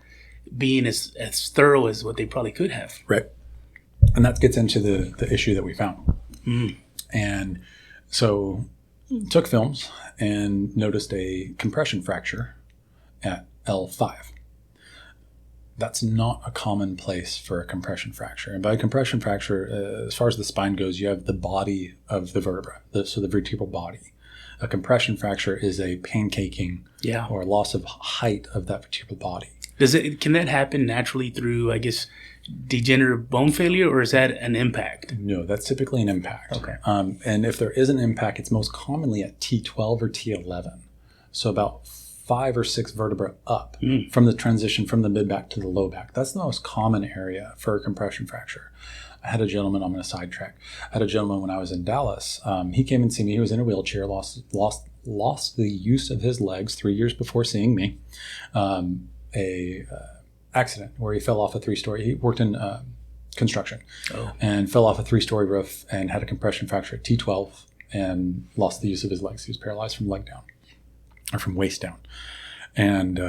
being as thorough as what they probably could have. Right. And that gets into the issue that we found. And so took films and noticed a compression fracture at L5. That's not a common place for a compression fracture. And by compression fracture, as far as the spine goes, you have the body of the vertebra, so the vertebral body. A compression fracture is a pancaking or loss of height of that vertebral body. Can that happen naturally through, I guess, degenerative bone failure, or is that an impact? No, that's typically an impact. Okay. And if there is an impact, it's most commonly at T12 or T11. So about 5 or 6 vertebrae up from the transition from the mid-back to the low back. That's the most common area for a compression fracture. I had a gentleman, I'm going to sidetrack. I had a gentleman when I was in Dallas. He came and see me. He was in a wheelchair, lost lost the use of his legs 3 years before seeing me. Accident where he fell off a 3-story. He worked in construction and fell off a 3-story roof and had a compression fracture at T12 and lost the use of his legs. He was paralyzed from leg down or from waist down. And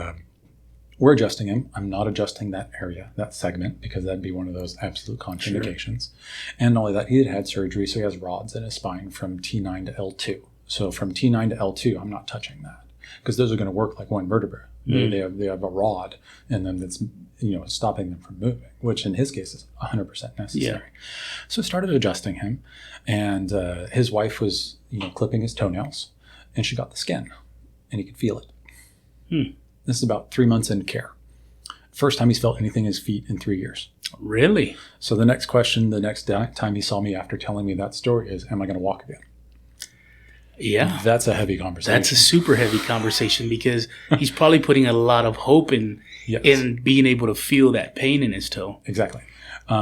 we're adjusting him. I'm not adjusting that area, that segment, because that'd be one of those absolute contraindications. Sure. And not only that, he had surgery, so he has rods in his spine from T9 to L2. So from T9 to L2, I'm not touching that because those are going to work like one vertebra. They have a rod in them that's stopping them from moving, which in his case is 100% necessary. Yeah. So I started adjusting him, and his wife was clipping his toenails, and she got the skin, and he could feel it. This is about 3 months into care. First time he's felt anything in his feet in 3 years. Really? So the next question, the next time he saw me after telling me that story is, am I going to walk again? Yeah. That's a heavy conversation. That's a super heavy conversation because he's probably putting a lot of hope in being able to feel that pain in his toe. Exactly.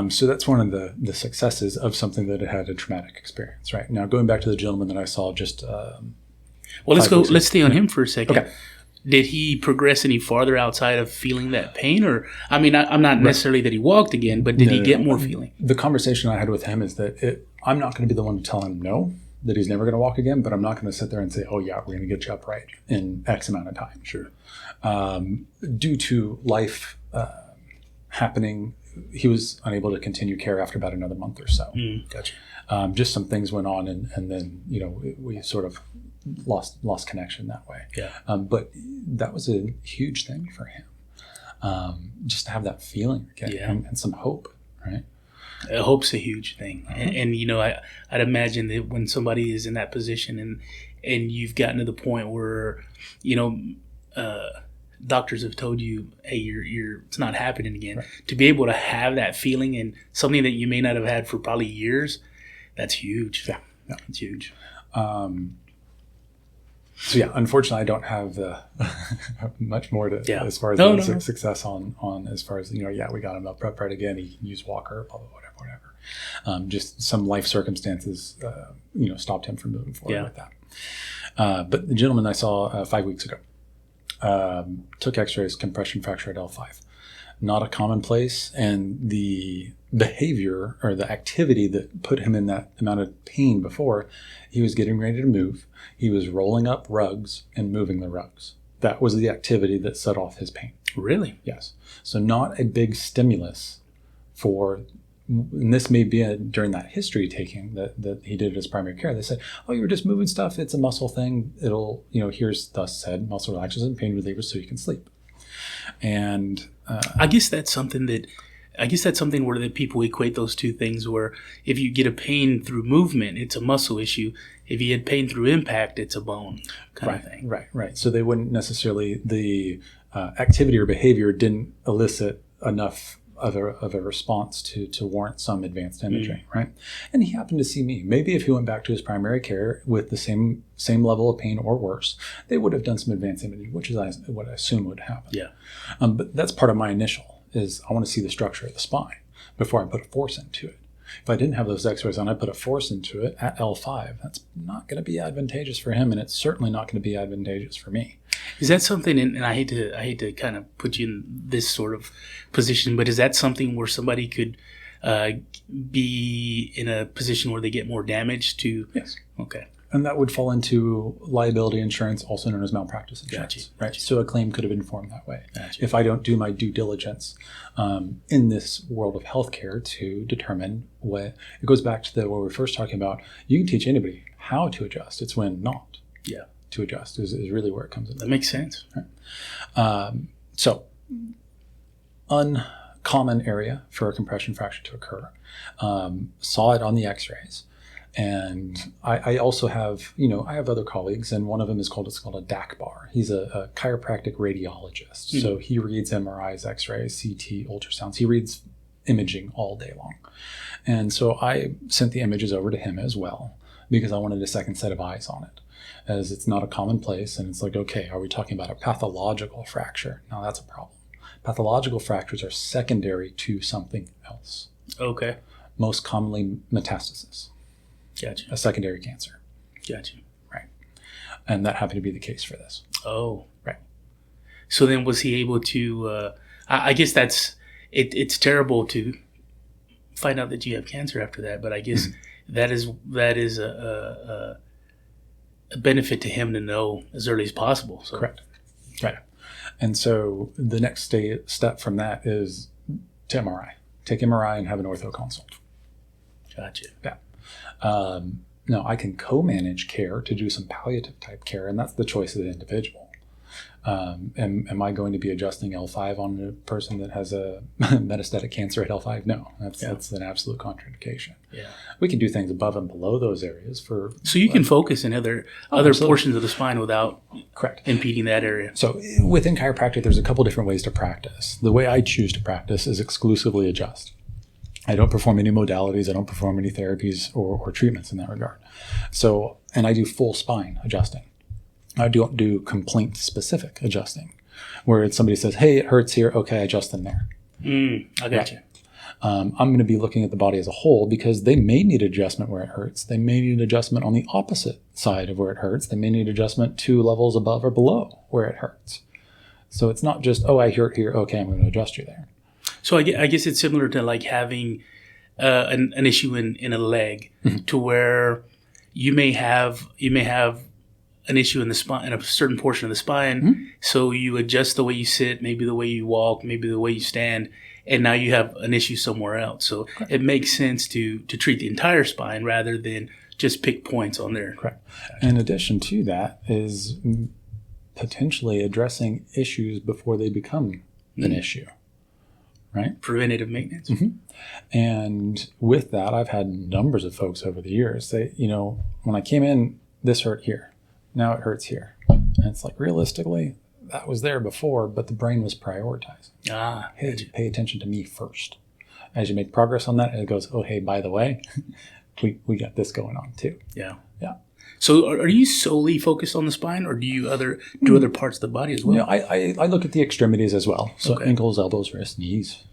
So that's one of the successes of something that had a traumatic experience, right? Now, going back to the gentleman that I saw just let's stay on him for a second. Okay. Did he progress any farther outside of feeling that pain? Or, I mean, I'm not necessarily that he walked again, but did he get more feeling? The conversation I had with him is that I'm not going to be the one to tell him no, that he's never going to walk again, but I'm not going to sit there and say, oh, yeah, we're going to get you upright in X amount of time. Sure. Due to life happening, he was unable to continue care after about another month or so. Gotcha. Just some things went on, and then, we sort of lost connection that way. Yeah. But that was a huge thing for him. Just to have that feeling again and some hope, right? Hope's a huge thing. And I'd imagine that when somebody is in that position and you've gotten to the point where, doctors have told you, hey, you're it's not happening again. Right. To be able to have that feeling and something that you may not have had for probably years, that's huge. Yeah. It's huge. So yeah, unfortunately, I don't have much more to as far as success on as far as we got him upright again. He can use walker, blah blah whatever. Just some life circumstances, stopped him from moving forward with that. But the gentleman I saw 5 weeks ago took X-rays, compression fracture at L5. Not a commonplace, and the behavior or the activity that put him in that amount of pain before, he was getting ready to move. He was rolling up rugs and moving the rugs. That was the activity that set off his pain. Really? Yes. So not a big stimulus and this may be during that history taking that he did as primary care. They said, oh, you were just moving stuff. It's a muscle thing. It'll, here's thus said, muscle relaxers and pain relievers so you can sleep. And I guess that's something where the people equate those two things, where if you get a pain through movement, it's a muscle issue. If you had pain through impact, it's a bone kind of thing. Right. So they wouldn't necessarily, the activity or behavior didn't elicit enough of a response to warrant some advanced imaging, right? And he happened to see me. Maybe if he went back to his primary care with the same level of pain or worse, they would have done some advanced imaging, which is what I assume would happen. Yeah. But that's part of my initial, is I want to see the structure of the spine before I put a force into it. If I didn't have those x-rays and I put a force into it at L5, that's not going to be advantageous for him, and it's certainly not going to be advantageous for me. Is that something, and I hate to kind of put you in this sort of position, but is that something where somebody could be in a position where they get more damage to? Yes. Okay. And that would fall into liability insurance, also known as malpractice insurance. Right. So a claim could have been formed that way. If I don't do my due diligence in this world of healthcare to determine what, it goes back to what we were first talking about. You can teach anybody how to adjust. It's when not to adjust is really where it comes in. That makes sense. Right. So uncommon area for a compression fracture to occur. Saw it on the x-rays. And I also have, I have other colleagues, and one of them it's called a DAC bar. He's a chiropractic radiologist. Mm-hmm. So he reads MRIs, X-rays, CT, ultrasounds. He reads imaging all day long. And so I sent the images over to him as well, because I wanted a second set of eyes on it, as it's not a common place. And it's like, okay, are we talking about a pathological fracture? No, that's a problem. Pathological fractures are secondary to something else. Okay. Most commonly metastasis. Gotcha. A secondary cancer. Gotcha. Right. And that happened to be the case for this. Oh. Right. So then was he able to, I guess it's terrible to find out that you have cancer after that, but I guess that is a benefit to him to know as early as possible. So. Correct. Right. And so the next step from that is to MRI. Take MRI and have an ortho consult. Gotcha. Yeah. Now, I can co-manage care to do some palliative type care, and that's the choice of the individual. Am I going to be adjusting L5 on a person that has a metastatic cancer at L5? No, that's an absolute contraindication. Yeah. We can do things above and below those areas for. So you can focus in other portions of the spine without impeding that area. So within chiropractic, there's a couple different ways to practice. The way I choose to practice is exclusively adjust. I don't perform any modalities. I don't perform any therapies or treatments in that regard. So, and I do full spine adjusting. I don't do complaint-specific adjusting, where somebody says, hey, it hurts here. Okay, adjust in there. I got you. I'm going to be looking at the body as a whole because they may need adjustment where it hurts. They may need adjustment on the opposite side of where it hurts. They may need adjustment 2 levels above or below where it hurts. So it's not just, I hurt here. Okay, I'm going to adjust you there. So I guess it's similar to like having an issue in a leg, to where you may have an issue in the spine, in a certain portion of the spine. So you adjust the way you sit, maybe the way you walk, maybe the way you stand, and now you have an issue somewhere else. So it makes sense to treat the entire spine rather than just pick points on there. Correct. In addition to that is potentially addressing issues before they become an issue. Right? Preventative maintenance. And with that, I've had numbers of folks over the years say, when I came in, this hurt here. Now it hurts here. And it's like, realistically, that was there before, but the brain was prioritizing. Hey, pay attention to me first. As you make progress on that, it goes, oh, hey, by the way, we got this going on too. Yeah. Yeah. So are you solely focused on the spine, or do you do other parts of the body as well? I look at the extremities as well. So ankles, elbows, wrists, knees,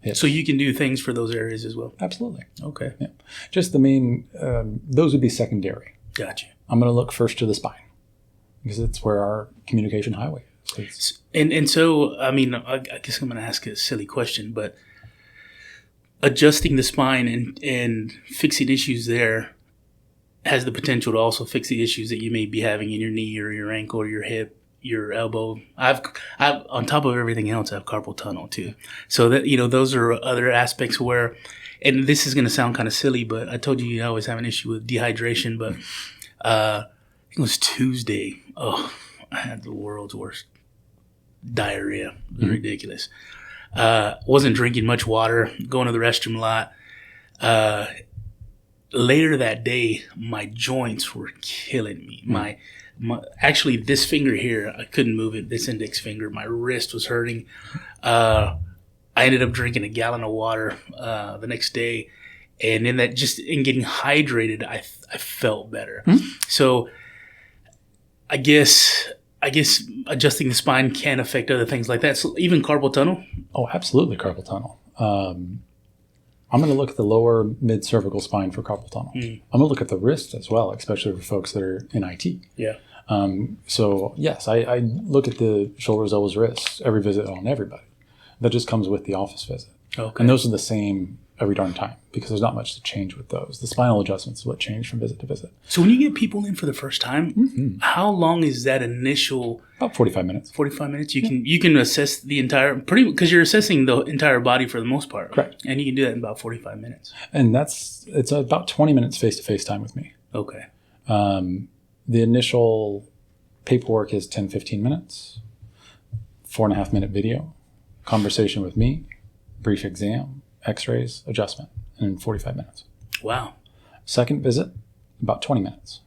hips. So you can do things for those areas as well? Absolutely. Okay. Yeah. Just the main, those would be secondary. Gotcha. I'm going to look first to the spine because it's where our communication highway is. And so, I mean, I guess I'm going to ask a silly question, but adjusting the spine and fixing issues there has the potential to also fix the issues that you may be having in your knee or your ankle or your hip, your elbow. I've on top of everything else, I have carpal tunnel too. So that, those are other aspects where, and this is going to sound kind of silly, but I told you I always have an issue with dehydration, but I think it was Tuesday. Oh, I had the world's worst diarrhea. It was ridiculous. Wasn't drinking much water, going to the restroom a lot. Later that day, my joints were killing me. My actually, this finger here, I couldn't move it. This index finger, my wrist was hurting. I ended up drinking a gallon of water the next day, and in getting hydrated, I felt better. So, I guess adjusting the spine can affect other things like that. So even carpal tunnel. Oh, absolutely, carpal tunnel. I'm going to look at the lower mid-cervical spine for carpal tunnel. I'm going to look at the wrist as well, especially for folks that are in IT. Yeah. So, yes, I look at the shoulders, elbows, wrists, every visit on everybody. That just comes with the office visit. Okay. And those are the same every darn time because there's not much to change with those. The spinal adjustments is what changed from visit to visit. So when you get people in for the first time, how long is that initial? About 45 minutes. 45 minutes. You can assess the entire because you're assessing the entire body for the most part. Correct. And you can do that in about 45 minutes. And it's about 20 minutes face-to-face time with me. Okay. The initial paperwork is 10, 15 minutes, 4.5 minute video, conversation with me, brief exam, x-rays, adjustment, in 45 minutes. Wow. Second visit, about 20 minutes.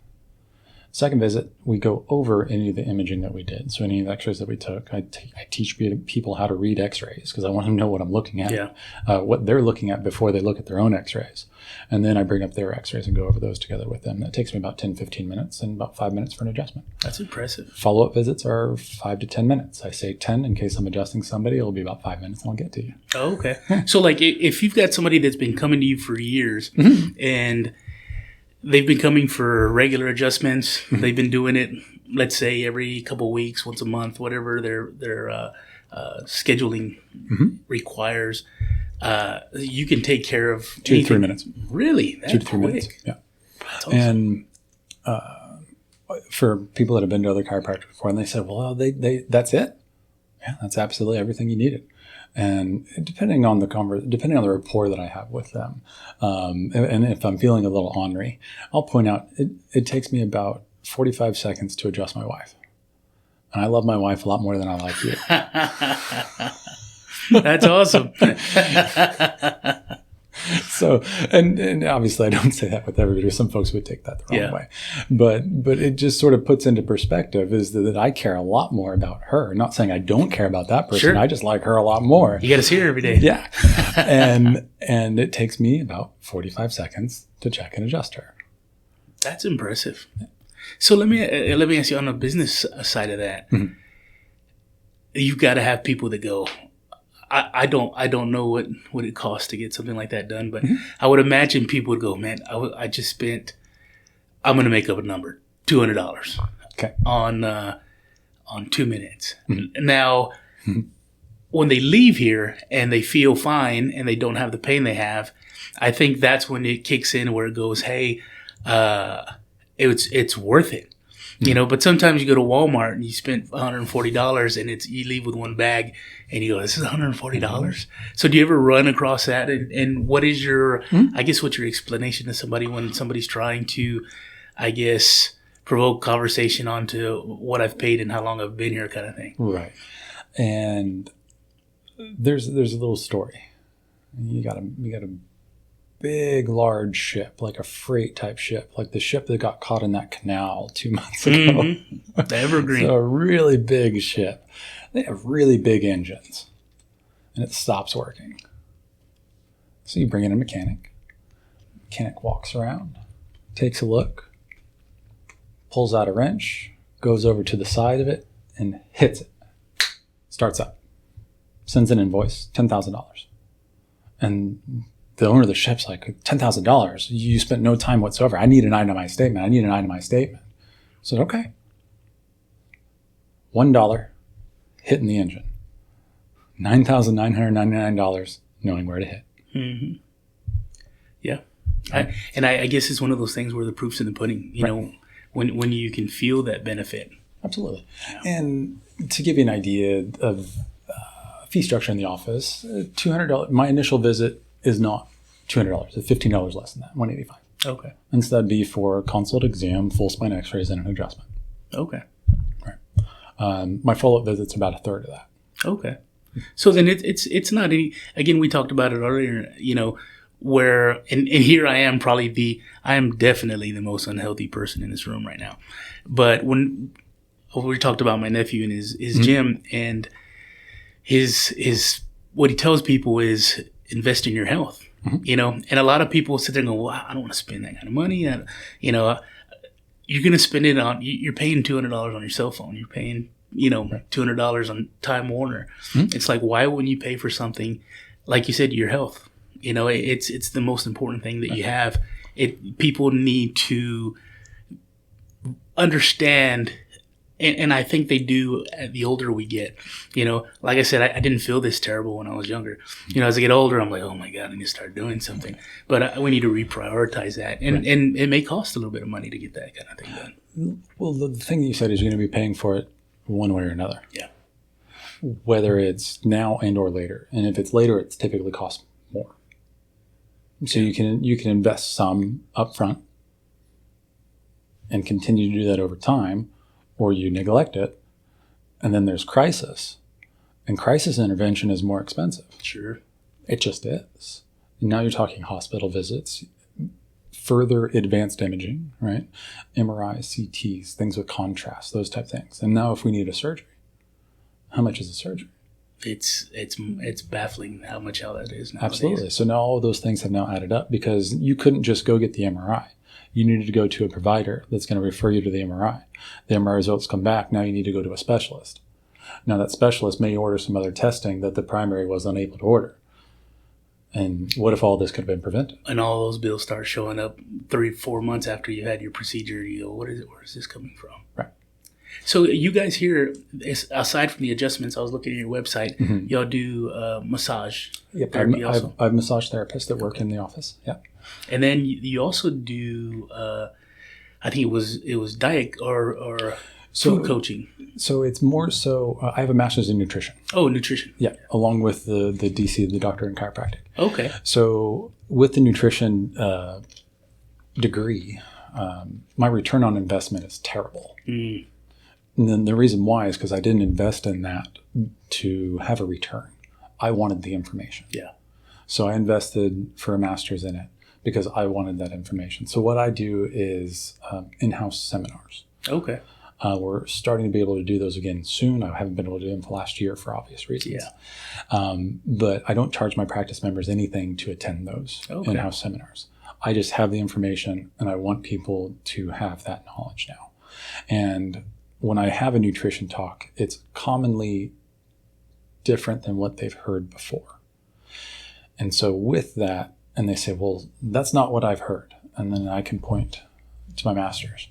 Second visit, we go over any of the imaging that we did. So any of the x-rays that we took, I teach people how to read x-rays because I want them to know what I'm looking at, what they're looking at before they look at their own x-rays. And then I bring up their x-rays and go over those together with them. That takes me about 10, 15 minutes and about 5 minutes for an adjustment. That's impressive. Follow-up visits are 5 to 10 minutes. I say 10 in case I'm adjusting somebody. It'll be about 5 minutes and I'll get to you. Oh, okay. So like if you've got somebody that's been coming to you for years and they've been coming for regular adjustments. They've been doing it, let's say, every couple of weeks, once a month, whatever their scheduling requires. You can take care of 2 to 3 minutes. Really? That 2 to 3 quick? minutes. Yeah. That's awesome. And for people that have been to other chiropractors before, and they said, "Well, they that's it." Yeah, that's absolutely everything you needed. And depending on the rapport that I have with them, and if I'm feeling a little ornery, I'll point out it takes me about 45 seconds to adjust my wife. And I love my wife a lot more than I like you. That's awesome. So, and obviously I don't say that with everybody. Some folks would take that the wrong way. But it just sort of puts into perspective is that I care a lot more about her. Not saying I don't care about that person. Sure. I just like her a lot more. You got to see her every day. Yeah. and it takes me about 45 seconds to check and adjust her. That's impressive. So let me ask you on the business side of that. Mm-hmm. You've got to have people that go, I don't know what it costs to get something like that done, but I would imagine people would go, man, I just spent, I'm going to make up a number, $200 on 2 minutes. Mm-hmm. Now, when they leave here and they feel fine and they don't have the pain they have, I think that's when it kicks in where it goes, hey, it's worth it. You know, but sometimes you go to Walmart and you spend $140 and you leave with one bag and you go, this is $140. So do you ever run across that? And what is your, I guess, what's your explanation to somebody when somebody's trying to, I guess, provoke conversation onto what I've paid and how long I've been here kind of thing? Right. And there's a little story. You got a big, large ship, like a freight type ship, like the ship that got caught in that canal 2 months ago. Mm-hmm. The Evergreen. So a really big ship. They have really big engines, and it stops working. So you bring in a mechanic. Mechanic walks around, takes a look, pulls out a wrench, goes over to the side of it, and hits it. Starts up. Sends an invoice, $10,000. And the owner of the ship's like, $10,000. You spent no time whatsoever. I need an itemized statement. I said, okay. $1 hitting the engine. $9,999 knowing where to hit. Mm-hmm. Yeah. I guess it's one of those things where the proof's in the pudding, you know, when you can feel that benefit. Absolutely. Yeah. And to give you an idea of fee structure in the office, $200. My initial visit is not $200. It's $15 less than that, $185. Okay. And so that'd be for a consult exam, full spine x-rays, and an adjustment. Okay. Right. My follow-up visit's about a third of that. Okay. So then it's not any, again, we talked about it earlier, you know, where, and here I am I am definitely the most unhealthy person in this room right now. But when we talked about my nephew and his gym, and his what he tells people is invest in your health. You know, and a lot of people sit there and go, well, I don't want to spend that kind of money. You know, you're going to spend it on, you're paying $200 on your cell phone. You're paying, you know, $200 on Time Warner. It's like, why wouldn't you pay for something, like you said, your health? You know, it's the most important thing that you have. People need to understand, and I think they do the older we get. You know, like I said, I didn't feel this terrible when I was younger. You know, as I get older, I'm like, oh my God, I need to start doing something. But we need to reprioritize that. And it may cost a little bit of money to get that kind of thing done. Well, the thing that you said is you're going to be paying for it one way or another. Yeah. Whether it's now and or later. And if it's later, it's typically costs more. So you can invest some upfront and continue to do that over time, or you neglect it, and then there's crisis. And crisis intervention is more expensive. Sure. It just is. And now you're talking hospital visits, further advanced imaging, right? MRIs, CTs, things with contrast, those type things. And now if we need a surgery, how much is a surgery? It's baffling how much that is nowadays. Absolutely. So now all of those things have now added up, because you couldn't just go get the MRI. You needed to go to a provider that's going to refer you to the MRI. The MRI results come back. Now you need to go to a specialist. Now that specialist may order some other testing that the primary was unable to order. And what if all this could have been prevented? And all those bills start showing up 3-4 months after you had your procedure. You go, what is it? Where is this coming from? Right. So you guys here, aside from the adjustments, I was looking at your website, y'all do massage therapy also? I have massage therapists that work in the office. Yeah. And then you also do, I think it was diet or food coaching. So it's more so, I have a master's in nutrition. Oh, nutrition. Yeah, along with the DC, the doctor in chiropractic. Okay. So with the nutrition degree, my return on investment is terrible. And then the reason why is because I didn't invest in that to have a return. I wanted the information. Yeah. So I invested for a master's in it because I wanted that information. So what I do is in-house seminars. Okay. We're starting to be able to do those again soon. I haven't been able to do them for last year for obvious reasons. Yeah. But I don't charge my practice members anything to attend those in-house seminars. I just have the information, and I want people to have that knowledge now. And when I have a nutrition talk, it's commonly different than what they've heard before. And so with that, and they say, well, that's not what I've heard. And then I can point to my masters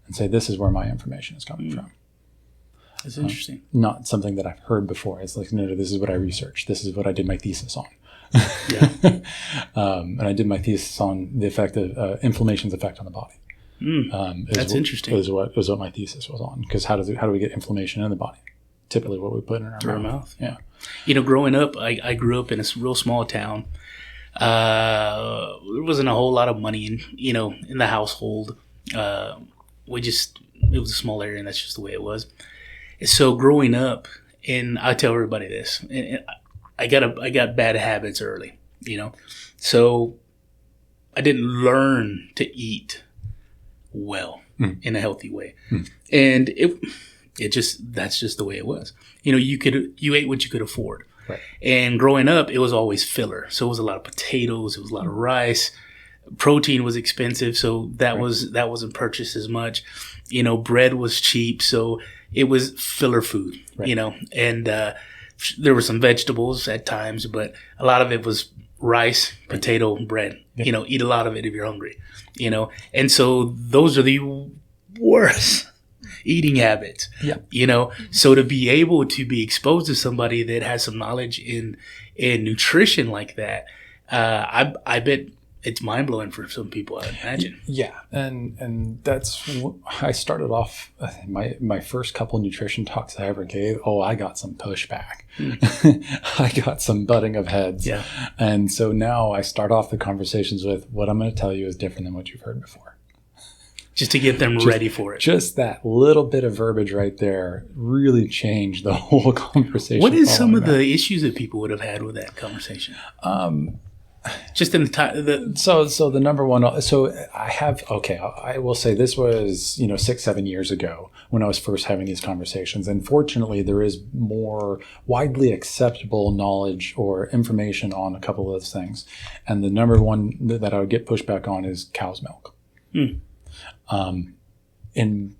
and say, this is where my information is coming from. That's interesting. Not something that I've heard before. It's like, no, this is what I researched. This is what I did my thesis on. Yeah. And I did my thesis on the effect of inflammation's effect on the body. That's interesting. Was what my thesis was on. Because how do we get inflammation in the body? Typically what we put in our mouth. Yeah. You know, growing up, I grew up in a real small town. There wasn't a whole lot of money in the household. It was a small area, and that's just the way it was. So growing up, and I tell everybody this, and I got bad habits early, so I didn't learn to eat well in a healthy way, and that's just the way it was. You ate what you could afford. Right. And growing up, it was always filler. So it was a lot of potatoes. It was a lot of rice. Protein was expensive, so that wasn't purchased as much. Bread was cheap, so it was filler food. Right. And there were some vegetables at times, but a lot of it was rice, potato, bread. Yeah. Eat a lot of it if you're hungry. And so those are the worst eating habits. Yeah. So to be able to be exposed to somebody that has some knowledge in nutrition like that, I bet it's mind blowing for some people, I imagine. Yeah. And that's, I started off my first couple nutrition talks I ever gave. Oh, I got some pushback. I got some butting of heads. Yeah. And so now I start off the conversations with, what I'm going to tell you is different than what you've heard before. Just to get them ready for it. Just that little bit of verbiage right there really changed the whole conversation. What is some of the issues that people would have had with that conversation? Just in the time. So the number one. So I will say this was 6-7 years ago when I was first having these conversations. And fortunately, there is more widely acceptable knowledge or information on a couple of those things. And the number one that I would get pushback on is cow's milk. In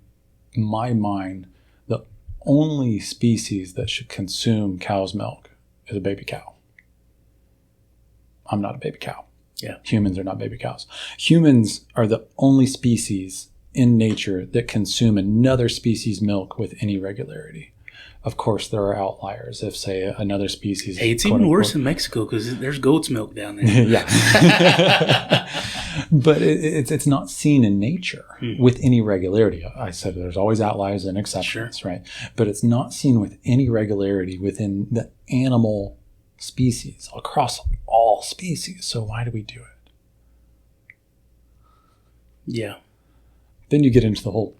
my mind, the only species that should consume cow's milk is a baby cow. I'm not a baby cow. Yeah. Humans are not baby cows. Humans are the only species in nature that consume another species' milk with any regularity. Of course, there are outliers. If, say, another species... Hey, it's even worse in Mexico because there's goat's milk down there. Yeah. But it's not seen in nature with any regularity. I said there's always outliers and exceptions, right? But it's not seen with any regularity within the animal species, across all species. So why do we do it? Yeah. Then you get into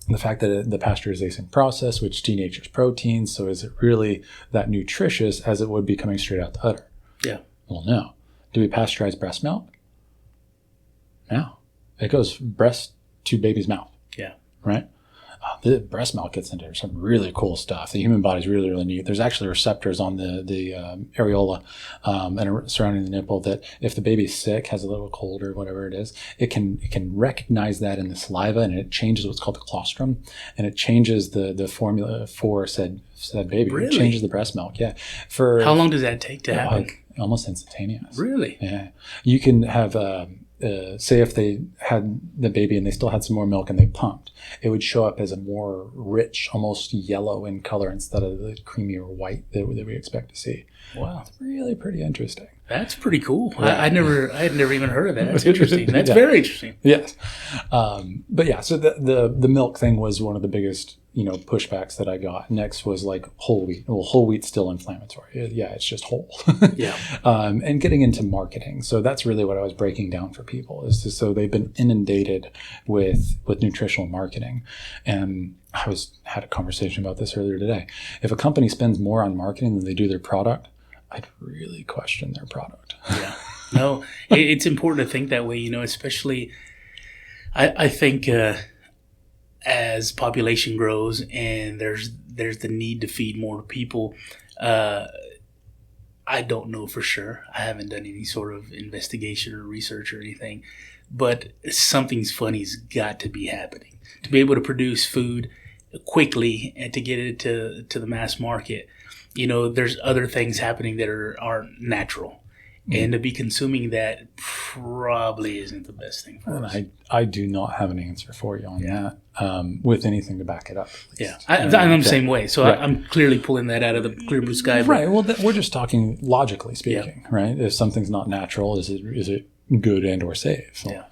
the fact that the pasteurization process, which denatures proteins, so is it really that nutritious as it would be coming straight out the udder? Yeah. Well, no. Do we pasteurize breast milk? No. It goes breast to baby's mouth. Yeah. Right? The breast milk gets into some really cool stuff. The human body's really, really neat. There's actually receptors on the areola and surrounding the nipple that if the baby's sick, has a little cold or whatever it is, it can recognize that in the saliva, and it changes what's called the colostrum, and it changes the formula for said baby. Really? It changes the breast milk. Yeah. How long does that take to happen? almost instantaneous. Really? Yeah. You can have, say if they had the baby and they still had some more milk and they pumped, it would show up as a more rich, almost yellow in color instead of the creamier white that we expect to see. Wow. It's really pretty interesting. That's pretty cool. Yeah. I had never even heard of that. That's interesting. That's very interesting. Yes. But yeah, so the milk thing was one of the biggest, pushbacks that I got. Next was like whole wheat. Well, whole wheat's still inflammatory. Yeah, it's just whole. Yeah. And getting into marketing. So that's really what I was breaking down for people so they've been inundated with nutritional marketing. And I had a conversation about this earlier today. If a company spends more on marketing than they do their product, I'd really question their product. Yeah. No, it's important to think that way, especially I think as population grows and there's the need to feed more people, I don't know for sure. I haven't done any sort of investigation or research or anything, but something's funny's got to be happening. To be able to produce food quickly and to get it to the mass market, there's other things happening that aren't natural. And to be consuming that probably isn't the best thing for us. I do not have an answer for you on that with anything to back it up. Yeah, I'm the same way. So right. I'm clearly pulling that out of the clear blue sky. Right. Well, we're just talking logically speaking, right? If something's not natural, is it good and or safe? Well,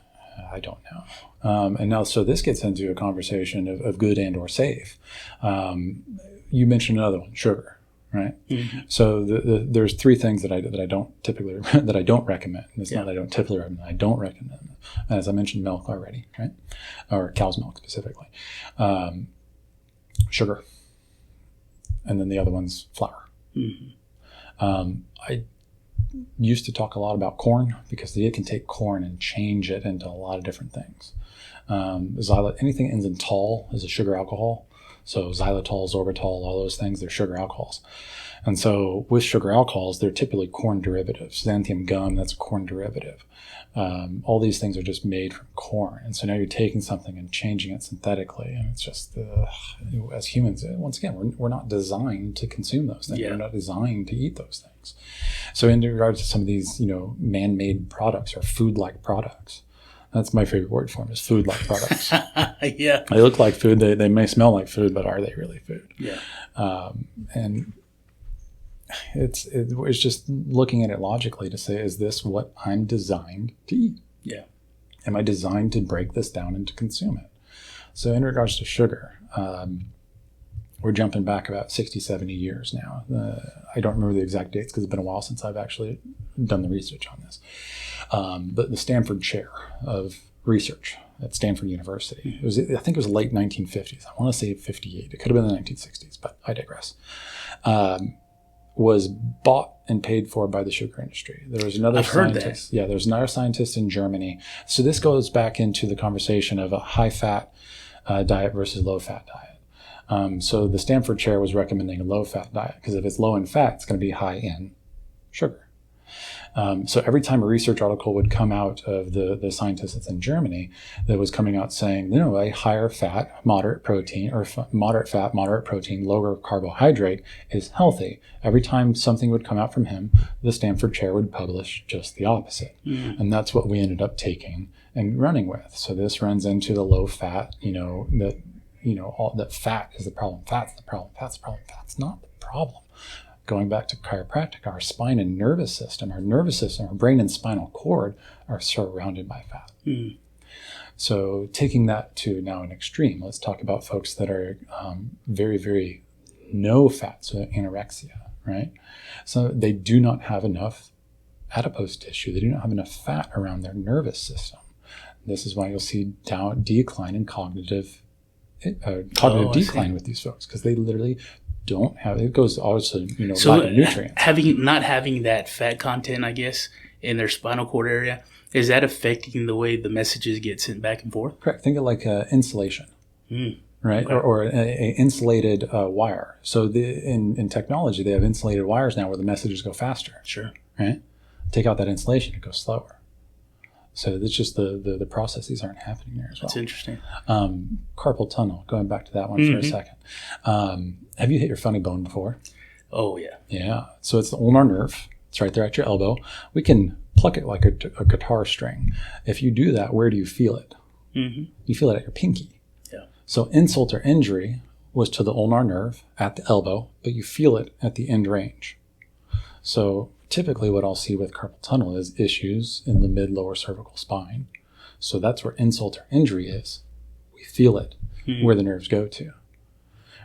I don't know. And now, so this gets into a conversation of good and or safe. You mentioned another one, sugar. Right. Mm-hmm. So there's three things that I don't typically that I don't recommend. It's not that I don't typically recommend. I don't recommend them. As I mentioned, milk already, right, or cow's milk specifically, sugar, and then the other one's flour. Mm-hmm. I used to talk a lot about corn because it can take corn and change it into a lot of different things. Anything that ends in tol is a sugar alcohol. So xylitol, sorbitol, all those things, they're sugar alcohols. And so with sugar alcohols, they're typically corn derivatives. Xanthium gum, that's a corn derivative. All these things are just made from corn. And so now you're taking something and changing it synthetically. And it's just, as humans, once again, we're not designed to consume those things. Yeah. We're not designed to eat those things. So in regards to some of these, man-made products or food-like products, that's my favorite word for them, is food-like products. Yeah. They look like food. They may smell like food, but are they really food? Yeah. And it's just looking at it logically to say, is this what I'm designed to eat? Yeah. Am I designed to break this down and to consume it? So in regards to sugar, we're jumping back about 60, 70 years now. I don't remember the exact dates because it's been a while since I've actually done the research on this. But the Stanford Chair of Research at Stanford University, I think it was late 1950s. I want to say 58. It could have been the 1960s, but I digress. Was bought and paid for by the sugar industry. There was another scientist. Yeah, there's another scientist in Germany. So this goes back into the conversation of a high-fat diet versus low-fat diet. So the Stanford Chair was recommending a low-fat diet because if it's low in fat, it's going to be high in sugar. So every time a research article would come out of the scientist that's in Germany that was coming out saying, a higher fat, moderate protein, or moderate fat, moderate protein, lower carbohydrate is healthy. Every time something would come out from him, the Stanford Chair would publish just the opposite. Mm. And that's what we ended up taking and running with. So this runs into the low fat, all that fat is the problem. Fat's the problem. Fat's the problem. Fat's not the problem. Going back to chiropractic, our spine and nervous system, our brain and spinal cord are surrounded by fat. Mm. So taking that to now an extreme, let's talk about folks that are very, very no fat, so anorexia, right? So they do not have enough adipose tissue. They do not have enough fat around their nervous system. This is why you'll see decline in cognitive decline with these folks, because they literally don't have it. Goes also, so lack of nutrients. Not having that fat content, I guess, in their spinal cord area, is that affecting the way the messages get sent back and forth? Correct. Think of like insulation, right? Okay. Or an insulated wire. So in technology, they have insulated wires now where the messages go faster. Sure. Right. Take out that insulation, it goes slower. So it's just the processes aren't happening there as well. That's interesting. Carpal tunnel, going back to that one for a second. Have you hit your funny bone before? Oh, yeah. Yeah. So it's the ulnar nerve, It's right there at your elbow. We can pluck it like a guitar string. If you do that, where do you feel it? Mm-hmm. You feel it at your pinky. Yeah. So insult or injury was to the ulnar nerve at the elbow, but you feel it at the end range. So typically what I'll see with carpal tunnel is issues in the mid-lower cervical spine. So that's where insult or injury is. We feel it where the nerves go to.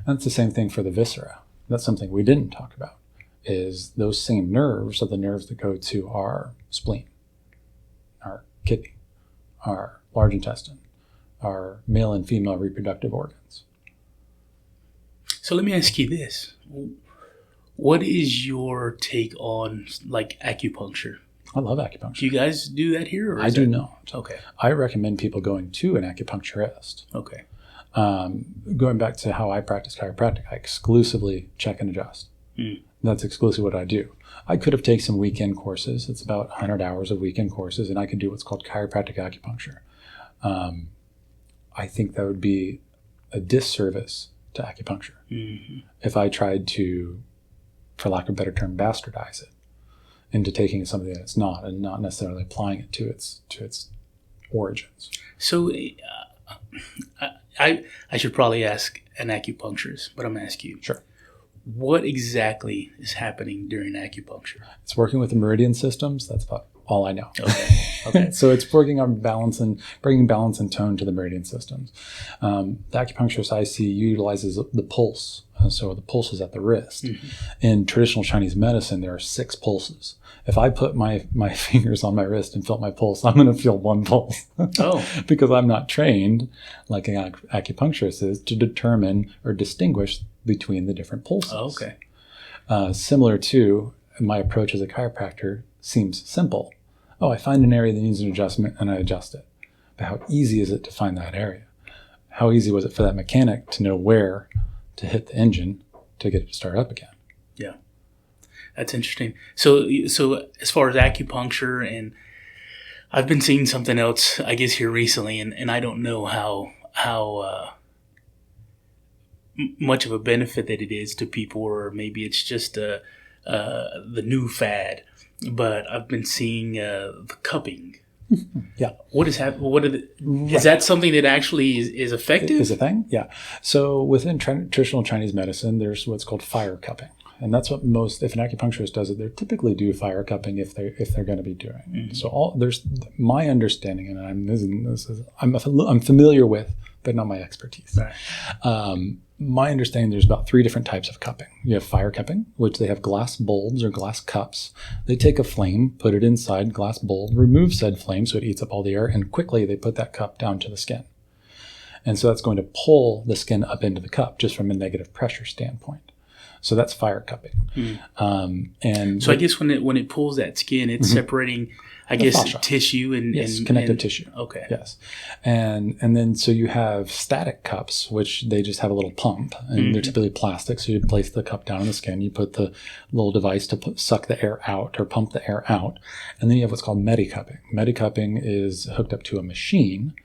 And it's the same thing for the viscera. That's something we didn't talk about, is those same nerves are the nerves that go to our spleen, our kidney, our large intestine, our male and female reproductive organs. So let me ask you this. What is your take on like acupuncture? I love acupuncture. Do you guys do that here? Or I do not. Okay. I recommend people going to an acupuncturist. Okay. Going back to how I practice chiropractic, I exclusively check and adjust. That's exclusively what I do. I could have taken some weekend courses. It's about 100 hours of weekend courses, and I could do what's called chiropractic acupuncture. I think that would be a disservice to acupuncture if I tried to, for lack of a better term, bastardize it into taking something that it's not and not necessarily applying it to its origins. So I should probably ask an acupuncturist, but I'm going to ask you. Sure. What exactly is happening during acupuncture? It's working with the meridian systems. That's about all I know. Okay. So it's working on balance and bringing balance and tone to the meridian systems. The acupuncturist I see utilizes the pulse. So the pulse is at the wrist. In traditional Chinese medicine, there are 6 pulses. If I put my fingers on my wrist and felt my pulse, I'm going to feel 1 pulse. Because I'm not trained, like an acupuncturist is, to determine or distinguish between the different pulses. Similar to my approach as a chiropractor seems simple. I find an area that needs an adjustment and I adjust it. But how easy is it to find that area? How easy was it for that mechanic to know where to hit the engine to get it to start up again? Yeah. That's interesting. So as far as acupuncture, and I've been seeing something else, I guess, here recently, and I don't know how much of a benefit that it is to people, or maybe it's just the new fad. But I've been seeing the cupping. Yeah. What is happening? Is that something that actually is effective? Is a thing? Yeah. So within traditional Chinese medicine, there's what's called fire cupping. And that's what if an acupuncturist does it, they typically do fire cupping if they're going to be doing. So there's my understanding, and I'm familiar with, but not my expertise. Right. My understanding, there's about 3 different types of cupping. You have fire cupping, which they have glass bulbs or glass cups. They take a flame, put it inside glass bulb, remove said flame so it eats up all the air, and quickly they put that cup down to the skin. And so that's going to pull the skin up into the cup just from a negative pressure standpoint. So that's fire cupping. And so I guess when it pulls that skin, it's separating, I guess, fascia. Tissue and connective tissue. Okay. Yes. And then so you have static cups, which they just have a little pump, and they're typically plastic. So you place the cup down on the skin, you put the little device to suck the air out or pump the air out, and then you have what's called medicupping. Medicupping is hooked up to a machine.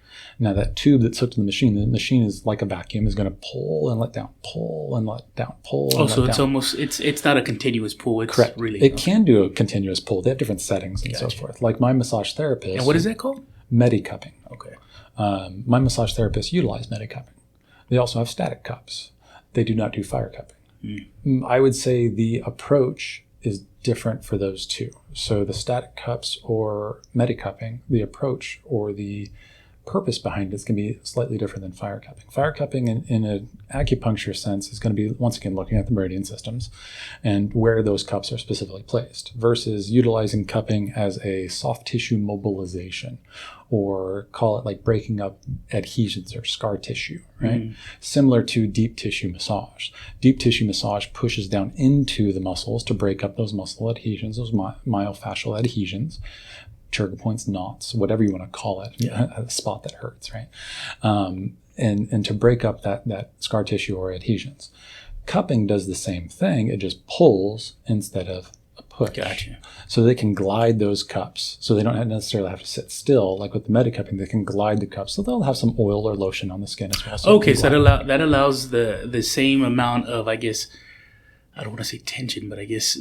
Now that tube that's hooked to the machine is like a vacuum, is going to pull and let down, pull and let down, pull. Oh, so it's almost it's not a continuous pull. It's correct. Really it can do a continuous pull. They have different settings and so forth. Like my massage therapist. And what is that called? Medicupping. Okay. My massage therapists utilize medicupping. They also have static cups. They do not do fire cupping. I would say the approach is different for those two. So the static cups or medicupping, the approach or the purpose behind it is going to be slightly different than fire cupping. Fire cupping in an acupuncture sense is going to be, once again, looking at the meridian systems and where those cups are specifically placed, versus utilizing cupping as a soft tissue mobilization, or call it like breaking up adhesions or scar tissue, right? Similar to deep tissue massage. Deep tissue massage pushes down into the muscles to break up those muscle adhesions, those myofascial adhesions, trigger points, knots, whatever you want to call it, a spot that hurts, right? And to break up that scar tissue or adhesions. Cupping does the same thing. It just pulls instead of a push. Gotcha. So they can glide those cups. So they don't necessarily have to sit still. Like with the medicupping, they can glide the cups. So they'll have some oil or lotion on the skin as well. So okay, so that allows the same amount of, I guess, I don't want to say tension, but I guess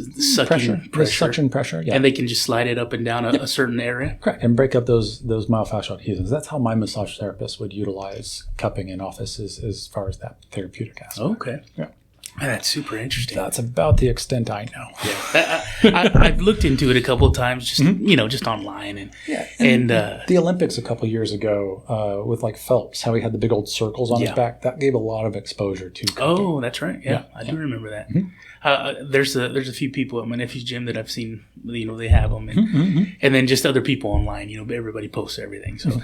Pressure. pressure. Suction pressure, yeah. And they can just slide it up and down a certain area. Correct. And break up those myofascial adhesions. That's how my massage therapist would utilize cupping in office as far as that therapeutic aspect. Okay. Yeah. That's super interesting. That's about the extent I know. Yeah. I've looked into it a couple of times, just just online, and the Olympics a couple of years ago with like Phelps, how he had the big old circles on his back. That gave a lot of exposure to cupping. Oh, that's right. Yeah, I do remember that. There's a few people at my nephew's gym that I've seen. They have them, and then just other people online. Everybody posts everything. So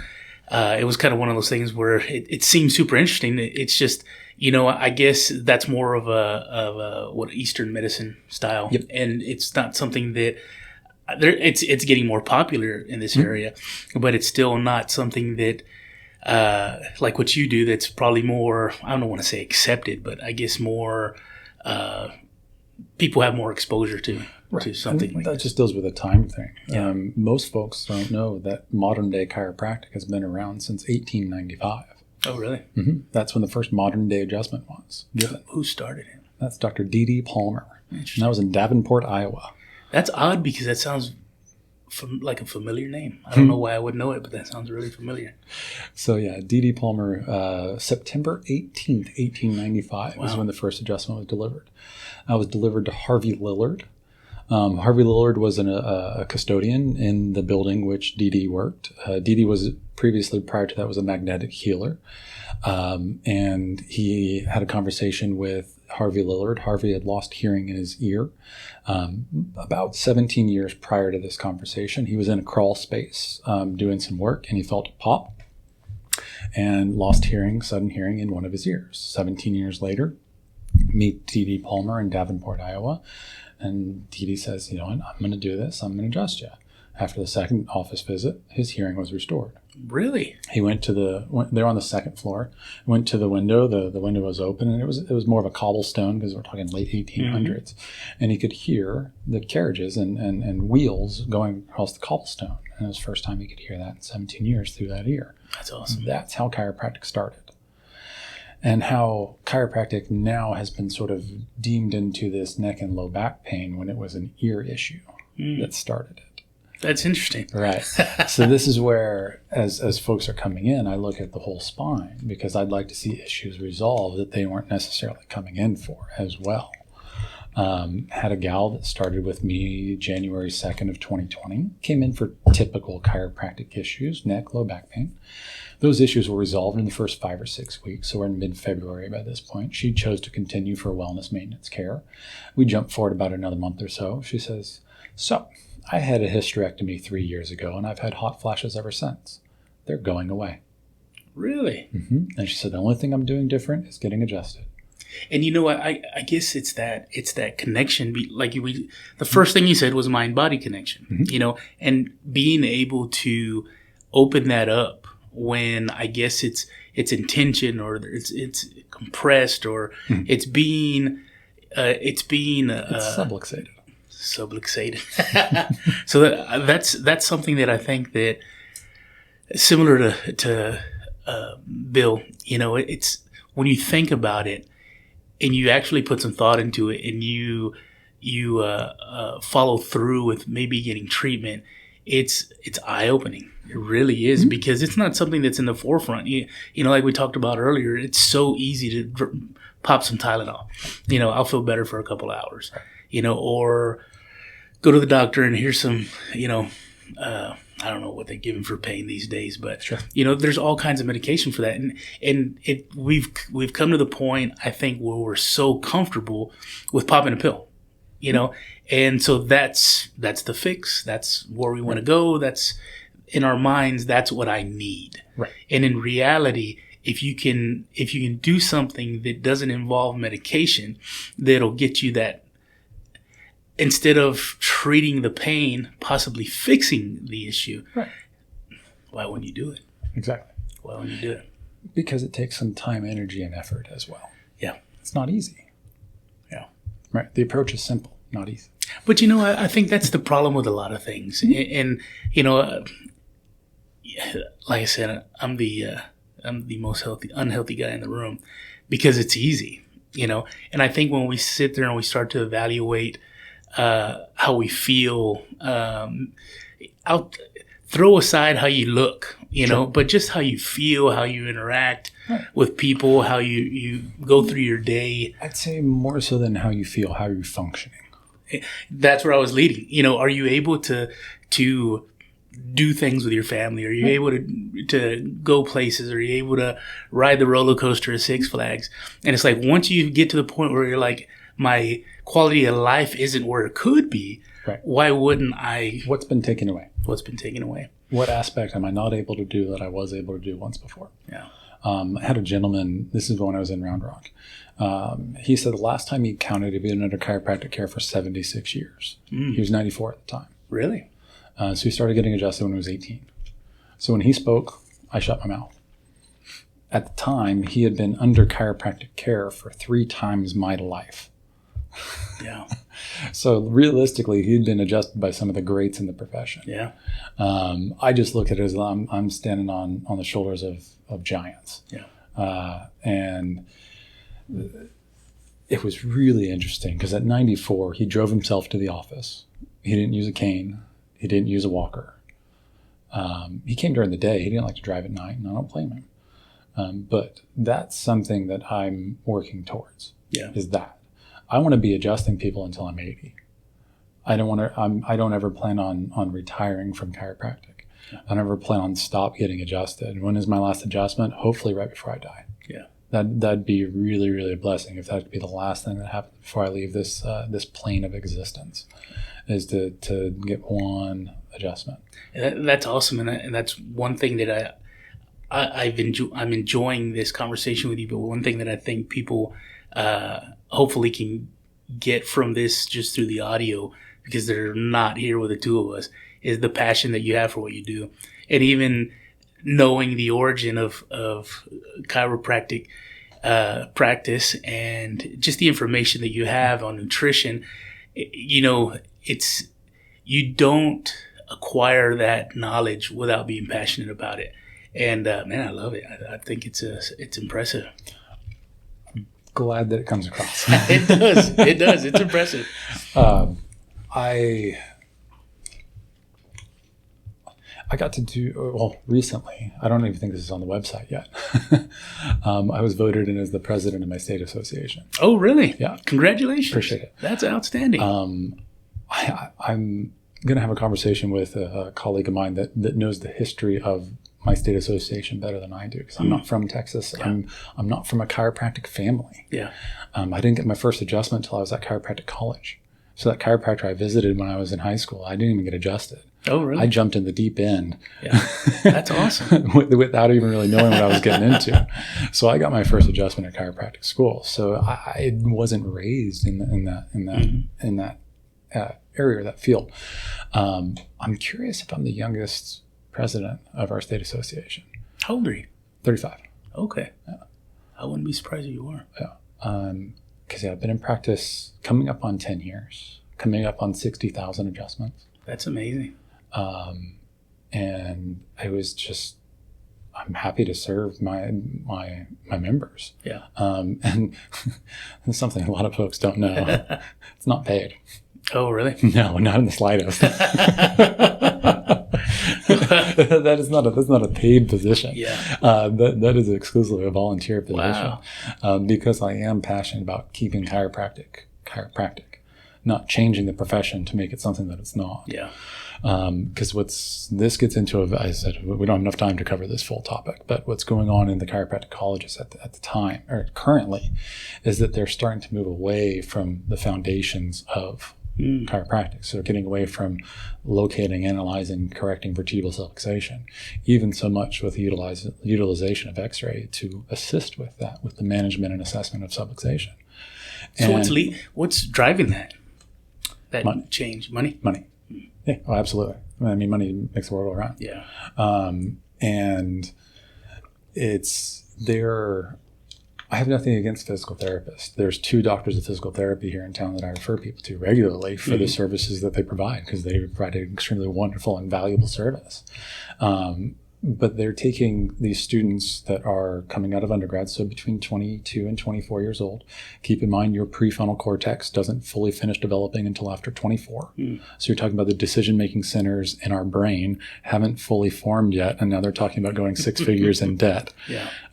it was kind of one of those things where it seemed super interesting. It's just. I guess that's more of a what Eastern medicine style, and it's not something that it's getting more popular in this area, but it's still not something that like what you do. That's probably more. I don't want to say accepted, but I guess more people have more exposure to something like that. Just deals with a time thing. Yeah. Most folks don't know that modern day chiropractic has been around since 1895. Oh, really? Mm-hmm. That's when the first modern day adjustment was given. Who started it? That's Dr. D.D. Palmer. And that was in Davenport, Iowa. That's odd because that sounds like a familiar name. I don't know why I would know it, but that sounds really familiar. So, yeah, D.D. Palmer, September 18th, 1895 is when the first adjustment was delivered. It was delivered to Harvey Lillard. Harvey Lillard was a custodian in the building which D.D. worked. D.D. was previously, prior to that, was a magnetic healer. And he had a conversation with Harvey Lillard. Harvey had lost hearing in his ear. About 17 years prior to this conversation, he was in a crawl space doing some work, and he felt a pop and lost sudden hearing in one of his ears. 17 years later, meet D.D. Palmer in Davenport, Iowa. And D.D. says, I'm going to do this. I'm going to adjust you. After the second office visit, his hearing was restored. Really? He went to they're on the second floor, went to the window. The window was open, and it was more of a cobblestone because we're talking late 1800s. And he could hear the carriages and wheels going across the cobblestone. And it was the first time he could hear that in 17 years through that ear. That's awesome. That's how chiropractic started. And how chiropractic now has been sort of deemed into this neck and low back pain when it was an ear issue that started it. That's interesting. Right. So this is where, as folks are coming in, I look at the whole spine because I'd like to see issues resolved that they weren't necessarily coming in for as well. Had a gal that started with me January 2nd of 2020, came in for typical chiropractic issues, neck, low back pain. Those issues were resolved in the first 5 or 6 weeks, so we're in mid-February by this point. She chose to continue for wellness maintenance care. We jumped forward about another month or so. She says, so I had a hysterectomy 3 years ago, and I've had hot flashes ever since. They're going away. Really? Mm-hmm. And she said, the only thing I'm doing different is getting adjusted. And I guess it's that connection. The first thing you said was mind-body connection, and being able to open that up when I guess it's in tension or it's compressed or it's being subluxated. So that's something that I think that similar to Bill, it's when you think about it and you actually put some thought into it and you follow through with maybe getting treatment, it's eye-opening. It really is, because it's not something that's in the forefront. Like we talked about earlier, it's so easy to pop some Tylenol. I'll feel better for a couple of hours, or go to the doctor and here's some, I don't know what they're giving for pain these days, but sure. There's all kinds of medication for that. And we've come to the point, I think, where we're so comfortable with popping a pill, and so that's the fix. That's where we want to go. That's in our minds. That's what I need. Right. And in reality, if you can do something that doesn't involve medication, that'll get you that, instead of treating the pain, possibly fixing the issue. Right. Why wouldn't you do it? Exactly. Why wouldn't you do it? Because it takes some time, energy, and effort as well. Yeah. It's not easy. Yeah. Right. The approach is simple, not easy. But I think that's the problem with a lot of things. And like I said, I'm the most unhealthy guy in the room because it's easy. you know. And I think when we sit there and we start to evaluate how we feel, I'll throw aside how you look, you know, but just how you feel, how you interact with people, how you go through your day. I'd say more so than how you feel, how you're functioning. That's where I was leading. You know, are you able to do things with your family? Are you able to go places? Are you able to ride the roller coaster at Six Flags? And it's like, once you get to the point where you're like, my quality of life isn't where it could be, why wouldn't I? What's been taken away? What's been taken away? What aspect am I not able to do that I was able to do once before? Yeah. I had a gentleman, this is when I was in Round Rock. He said the last time he counted, he'd been under chiropractic care for 76 years. He was 94 at the time. Really? So he started getting adjusted when he was 18. So when he spoke, I shut my mouth. At the time, he had been under chiropractic care for 3 times my life. Yeah. So realistically, he'd been adjusted by some of the greats in the profession. Yeah. I just look at it as I'm standing on the shoulders of giants. Yeah. And it was really interesting because at 94, he drove himself to the office. He didn't use a cane. He didn't use a walker. He came during the day. He didn't like to drive at night, and I don't blame him. But that's something that I'm working towards. Yeah. Is that I want to be adjusting people until I'm 80. I don't ever plan on retiring from chiropractic. Yeah. I don't ever plan on stop getting adjusted. When is my last adjustment? Hopefully right before I die. Yeah. That'd be really, really a blessing if that could be the last thing that happens before I leave this plane of existence, is to get one adjustment. That's awesome, and that's one thing that I'm enjoying this conversation with you. But one thing that I think people hopefully can get from this just through the audio, because they're not here with the two of us, is the passion that you have for what you do, and even knowing the origin of chiropractic practice and just the information that you have on nutrition. You know, you don't acquire that knowledge without being passionate about it. And man, I love it. I think it's impressive. Glad that it comes across. It does. It's impressive. I got to do, recently, I don't even think this is on the website yet. I was voted in as the president of my state association. Oh, really? Yeah. Congratulations. Appreciate it. That's outstanding. I'm going to have a conversation with a colleague of mine that knows the history of my state association better than I do, because I'm not from Texas. Yeah. I'm not from a chiropractic family. Yeah. I didn't get my first adjustment until I was at chiropractic college. So that chiropractor I visited when I was in high school, I didn't even get adjusted. Oh, really? I jumped in the deep end. Yeah. That's awesome. Without even really knowing what I was getting into. So I got my first adjustment at chiropractic school. So I wasn't raised in that area, that field. I'm curious if I'm the youngest president of our state association. How old are you? 35. Okay. Yeah. I wouldn't be surprised if you were. Yeah. Because I've been in practice coming up on 10 years, coming up on 60,000 adjustments. That's amazing. And I'm happy to serve my members. Yeah. And it's something a lot of folks don't know. It's not paid. Oh, really? No, not in the slightest. That's not a paid position. Yeah. That is exclusively a volunteer position. Wow. Because I am passionate about keeping chiropractic, not changing the profession to make it something that it's not. Yeah. Because this gets into, I said, we don't have enough time to cover this full topic, but what's going on in the chiropractic colleges at the time, or currently, is that they're starting to move away from the foundations of chiropractic. So they're getting away from locating, analyzing, correcting vertebral subluxation, even so much with utilization of x-ray to assist with that, with the management and assessment of subluxation. So what's driving that money. change? Money? Money. Yeah, oh, absolutely. I mean, money makes the world go round. Yeah. And I have nothing against physical therapists. There's 2 doctors of physical therapy here in town that I refer people to regularly for the services that they provide, because they provide an extremely wonderful and valuable service. But they're taking these students that are coming out of undergrad, so between 22 and 24 years old. Keep in mind your prefrontal cortex doesn't fully finish developing until after 24. So you're talking about the decision-making centers in our brain haven't fully formed yet, and now they're talking about going 6 figures in debt,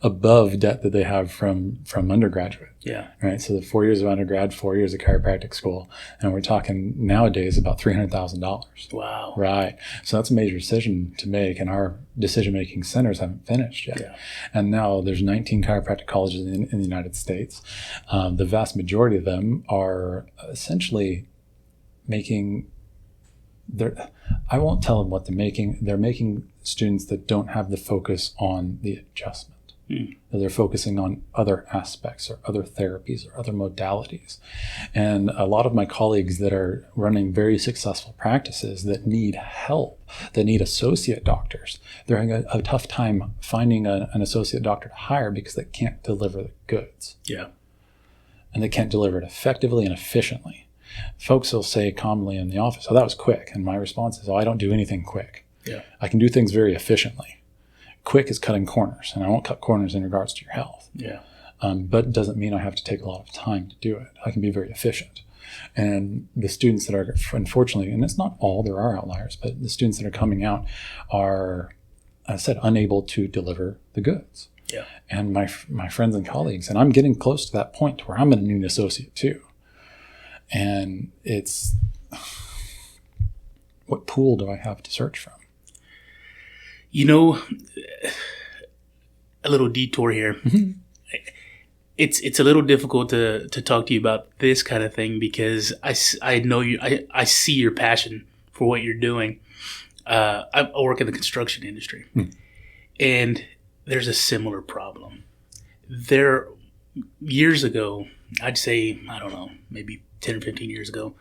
above debt that they have from undergraduate. Right. So the 4 years of undergrad, 4 years of chiropractic school, and we're talking nowadays about $300,000. Wow. Right. So that's a major decision to make, and our decision-making centers haven't finished yet. And now there's 19 chiropractic colleges in the United States. The vast majority of them are essentially making I won't tell them what they're making. They're making students that don't have the focus on the adjustment. They're focusing on other aspects or other therapies or other modalities. And a lot of my colleagues that are running very successful practices that need help, that need associate doctors, they're having a tough time finding an associate doctor to hire because they can't deliver the goods. And they can't deliver it effectively and efficiently. Folks will say commonly in the office, "Oh, that was quick." And my response is, "Oh, I don't do anything quick. I can do things very efficiently. Quick is cutting corners, and I won't cut corners in regards to your health. But it doesn't mean I have to take a lot of time to do it. I can be very efficient." And the students that are, unfortunately, and it's not all, there are outliers, but the students that are coming out are, as I said, unable to deliver the goods. And my friends and colleagues, and I'm getting close to that point where I'm a new associate too. And it's, what pool do I have to search from? You know, a little detour here. It's a little difficult to talk to you about this kind of thing because I know you. I see your passion for what you're doing. I work in the construction industry, and there's a similar problem. There, years ago, I'd say, I don't know, maybe 10 or 15 years ago,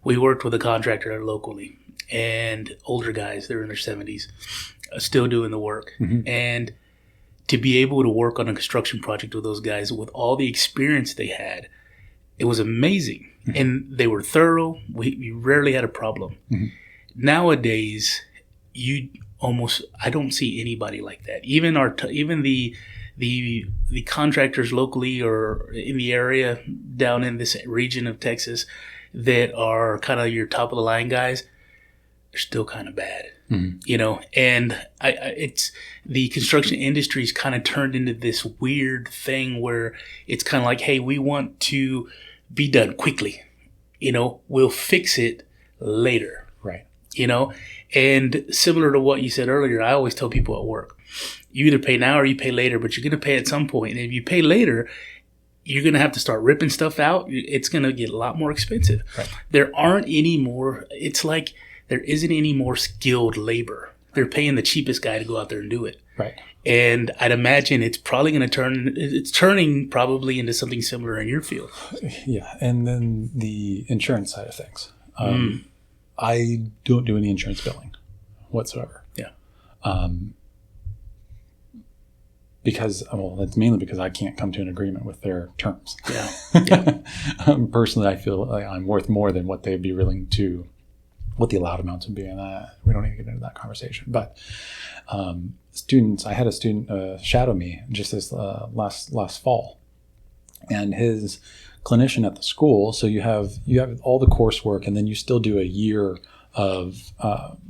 we worked with a contractor locally, and older guys, they're in their 70s. Still doing the work. And to be able to work on a construction project with those guys with all the experience they had, it was amazing. And they were thorough. We rarely had a problem. Nowadays, I don't see anybody like that. Even the contractors locally or in the area down in this region of Texas that are kind of your top of the line guys, they're still kind of bad. You know, and it's the construction industry's kind of turned into this weird thing where it's kind of like, hey, we want to be done quickly. You know, we'll fix it later. Right. You know, and similar to what you said earlier, I always tell people at work, you either pay now or you pay later, but you're going to pay at some point. And if you pay later, you're going to have to start ripping stuff out. It's going to get a lot more expensive. There aren't any more. It's like, there isn't any more skilled labor. They're paying the cheapest guy to go out there and do it. And I'd imagine it's probably going to it's turning probably into something similar in your field. And then the insurance side of things. I don't do any insurance billing whatsoever. Because, it's mainly because I can't come to an agreement with their terms. Personally, I feel like I'm worth more than what they'd be willing to, what the allowed amounts would be, and we don't need to get into that conversation. But students, I had a student shadow me just this last fall, and his clinician at the school. So you have all the coursework, and then you still do a year of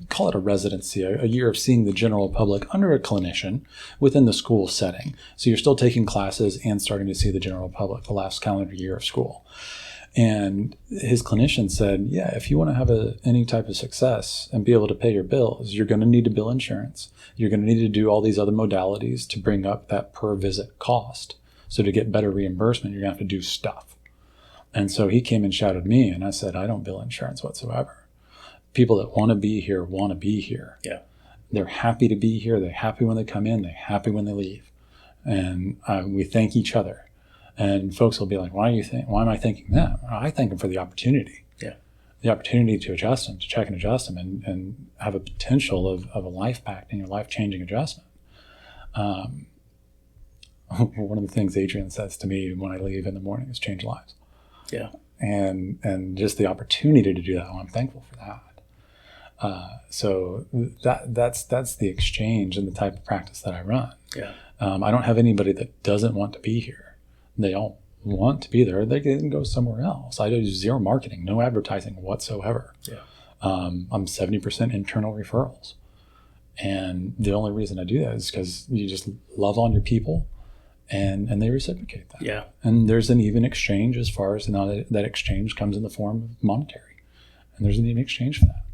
call it a residency, a year of seeing the general public under a clinician within the school setting. So you're still taking classes and starting to see the general public the last calendar year of school. And his clinician said, if you want to have any type of success and be able to pay your bills, you're going to need to bill insurance. You're going to need to do all these other modalities to bring up that per visit cost. So to get better reimbursement, you're going to have to do stuff. And so he came and shadowed me, and I said, I don't bill insurance whatsoever. People that want to be here want to be here. They're happy to be here. They're happy when they come in. They're happy when they leave. And we thank each other. And folks will be like, why am I thanking them? I thank them for the opportunity. The opportunity to adjust them, to check and adjust them, and have a potential of a life-impacting or life-changing adjustment. One of the things Adrian says to me when I leave in the morning is change lives. And just the opportunity to do that, I'm thankful for that. So that's the exchange and the type of practice that I run. Yeah. I don't have anybody that doesn't want to be here. They all want to be there. They can go somewhere else. I do zero marketing, no advertising whatsoever. Yeah. I'm 70% internal referrals. And the only reason I do that is because you just love on your people and they reciprocate that. Yeah. And there's an even exchange as far as now that exchange comes in the form of monetary. And there's an even exchange for that.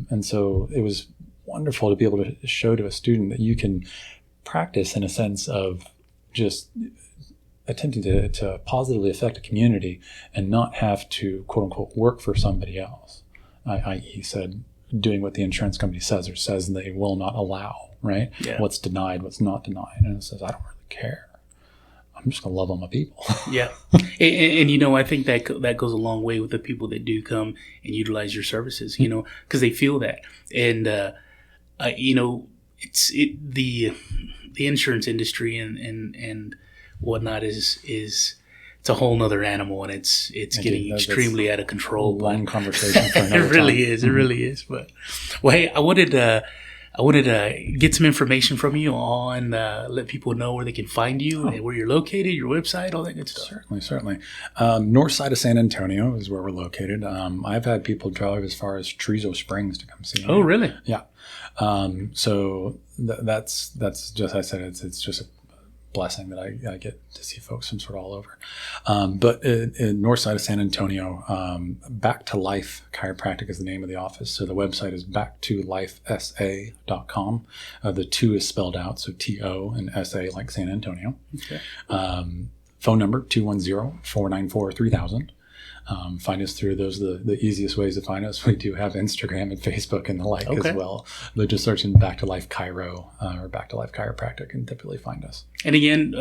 And so it was wonderful to be able to show to a student that you can practice in a sense of just attempting to positively affect a community and not have to, quote unquote, work for somebody else. I.e. said, doing what the insurance company says or says they will not allow, right? Yeah. What's denied, what's not denied. And it says, I don't really care. I'm just going to love on my people. Yeah. And I think that goes a long way with the people that do come and utilize your services, because they feel that. And, the insurance industry and whatnot is it's a whole nother animal, and it's getting extremely out of control. Long conversation for another It really time. is. It really is. But, well, hey, I wanted to get some information from you on, let people know where they can find you and where you're located, your website, all that good stuff. Certainly. North side of San Antonio is where we're located. I've had people drive as far as Chorizo Springs to come see me. Oh, really? Yeah. So that's just, I said, it's just a blessing that I get to see folks from sort of all over. But in north side of San Antonio, Back to Life Chiropractic is the name of the office. So the website is backtolifesa.com. The 2 is spelled out, so T-O and S-A like San Antonio. Okay. Phone number 210-494-3000. Find us through those are the easiest ways to find us. We do have Instagram and Facebook and the like as well. But just searching Back to Life Chiro or Back to Life Chiropractic and typically find us. And again,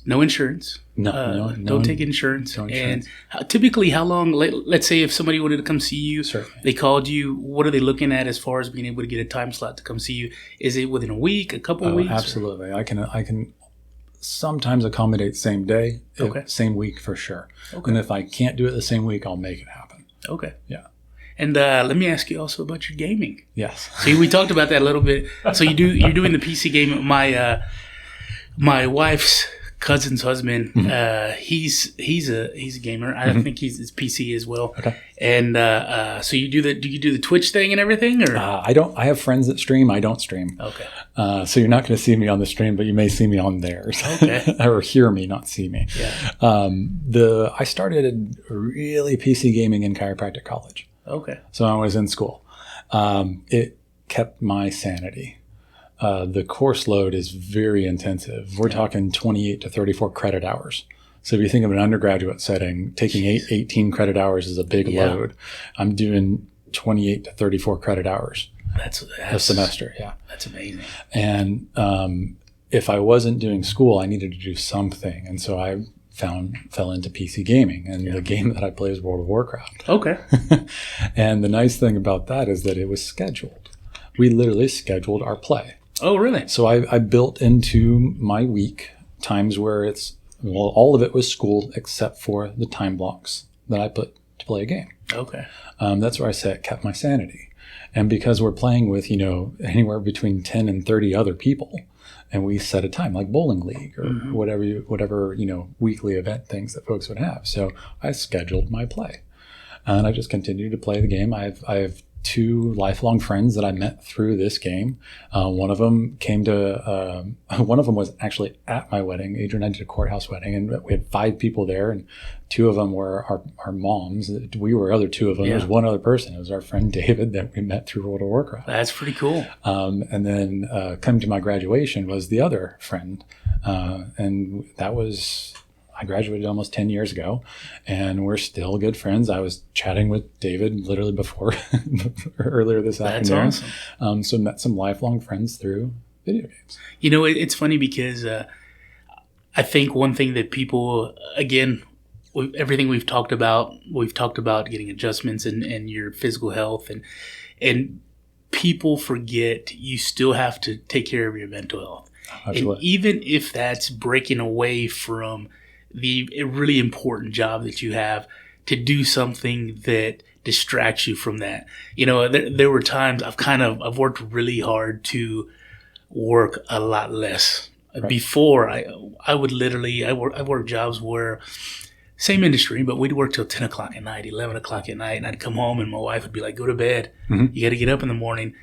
no insurance. No, don't take insurance. No insurance. And typically, how long? Let's say if somebody wanted to come see you, Certainly. They called you. What are they looking at as far as being able to get a time slot to come see you? Is it within a week, a couple of weeks? Absolutely. I can sometimes accommodate same day, same week for sure. Okay. And if I can't do it the same week, I'll make it happen. Okay. Yeah. And let me ask you also about your gaming. Yes. See, we talked about that a little bit. So you're doing the PC game. My wife's cousin's husband, he's a gamer. I think he's PC as well. Okay. And so do you do the Twitch thing and everything, or I don't. I have friends that stream. I don't stream. okay. So you're not going to see me on the stream, but you may see me on theirs. Okay. Or hear me, not see me. Yeah. I started really PC gaming in chiropractic college. Okay. So I was in school. It kept my sanity. The course load is very intensive. We're talking 28 to 34 credit hours. So if you think of an undergraduate setting, taking 18 credit hours is a big load. I'm doing 28 to 34 credit hours a semester. Yeah. That's amazing. And if I wasn't doing school, I needed to do something. And so I fell into PC gaming. And the game that I play is World of Warcraft. Okay. And the nice thing about that is that it was scheduled. We literally scheduled our play. Oh, really? So I built into my week times where all of it was school except for the time blocks that I put to play a game. Okay. That's where I say it kept my sanity. And because we're playing with, anywhere between 10 and 30 other people, and we set a time like bowling league or whatever, weekly event things that folks would have. So I scheduled my play and I just continued to play the game. I have 2 lifelong friends that I met through this game. One of them was actually at my wedding. Adrian and I did a courthouse wedding, and we had 5 people there, and 2 of them were our moms. We were other 2 of them. Yeah. There was one other person. It was our friend David that we met through World of Warcraft. That's pretty cool. And then coming to my graduation was the other friend, and that was. I graduated almost 10 years ago, and we're still good friends. I was chatting with David literally earlier this afternoon. That's awesome. So met some lifelong friends through video games. It's funny because I think one thing that people, again, everything we've talked about getting adjustments and your physical health, and people forget you still have to take care of your mental health. Absolutely. And even if that's breaking away from the really important job that you have to do something that distracts you from that. You know, there were times I've worked really hard to work a lot less. Right. Before I would literally, I worked jobs where, same industry, but we'd work till 10 o'clock at night, 11 o'clock at night, and I'd come home and my wife would be like, go to bed. Mm-hmm. You got to get up in the morning.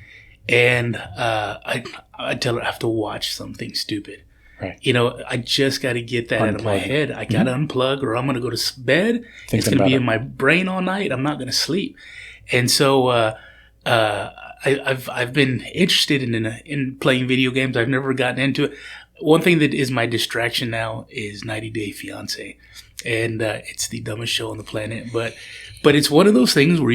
And I'd tell her I have to watch something stupid. Right. You know, I just got to get that out of my head. I got to unplug or I'm going to go to bed. It's going to be in my brain all night. I'm not going to sleep. And so I've been interested in playing video games. I've never gotten into it. One thing that is my distraction now is 90 Day Fiancé. And it's the dumbest show on the planet. But it's one of those things where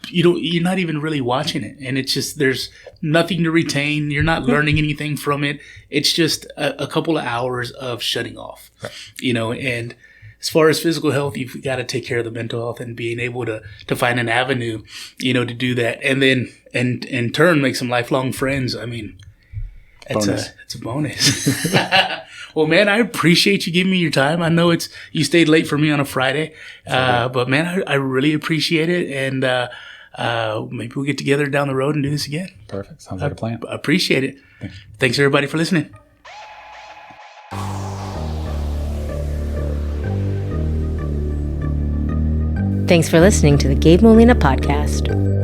you're not even really watching it. And it's just, there's nothing to retain. You're not learning anything from it. It's just a couple of hours of shutting off, right. You know, and as far as physical health, you've got to take care of the mental health and being able to find an avenue, you know, to do that. And then, and in turn, make some lifelong friends. I mean, it's a bonus. Well, man, I appreciate you giving me your time. I know you stayed late for me on a Friday, but man, I really appreciate it. And, maybe we'll get together down the road and do this again. Perfect. Sounds like a plan. I appreciate it. Thanks everybody for listening. Thanks for listening to the Gabe Molina Podcast.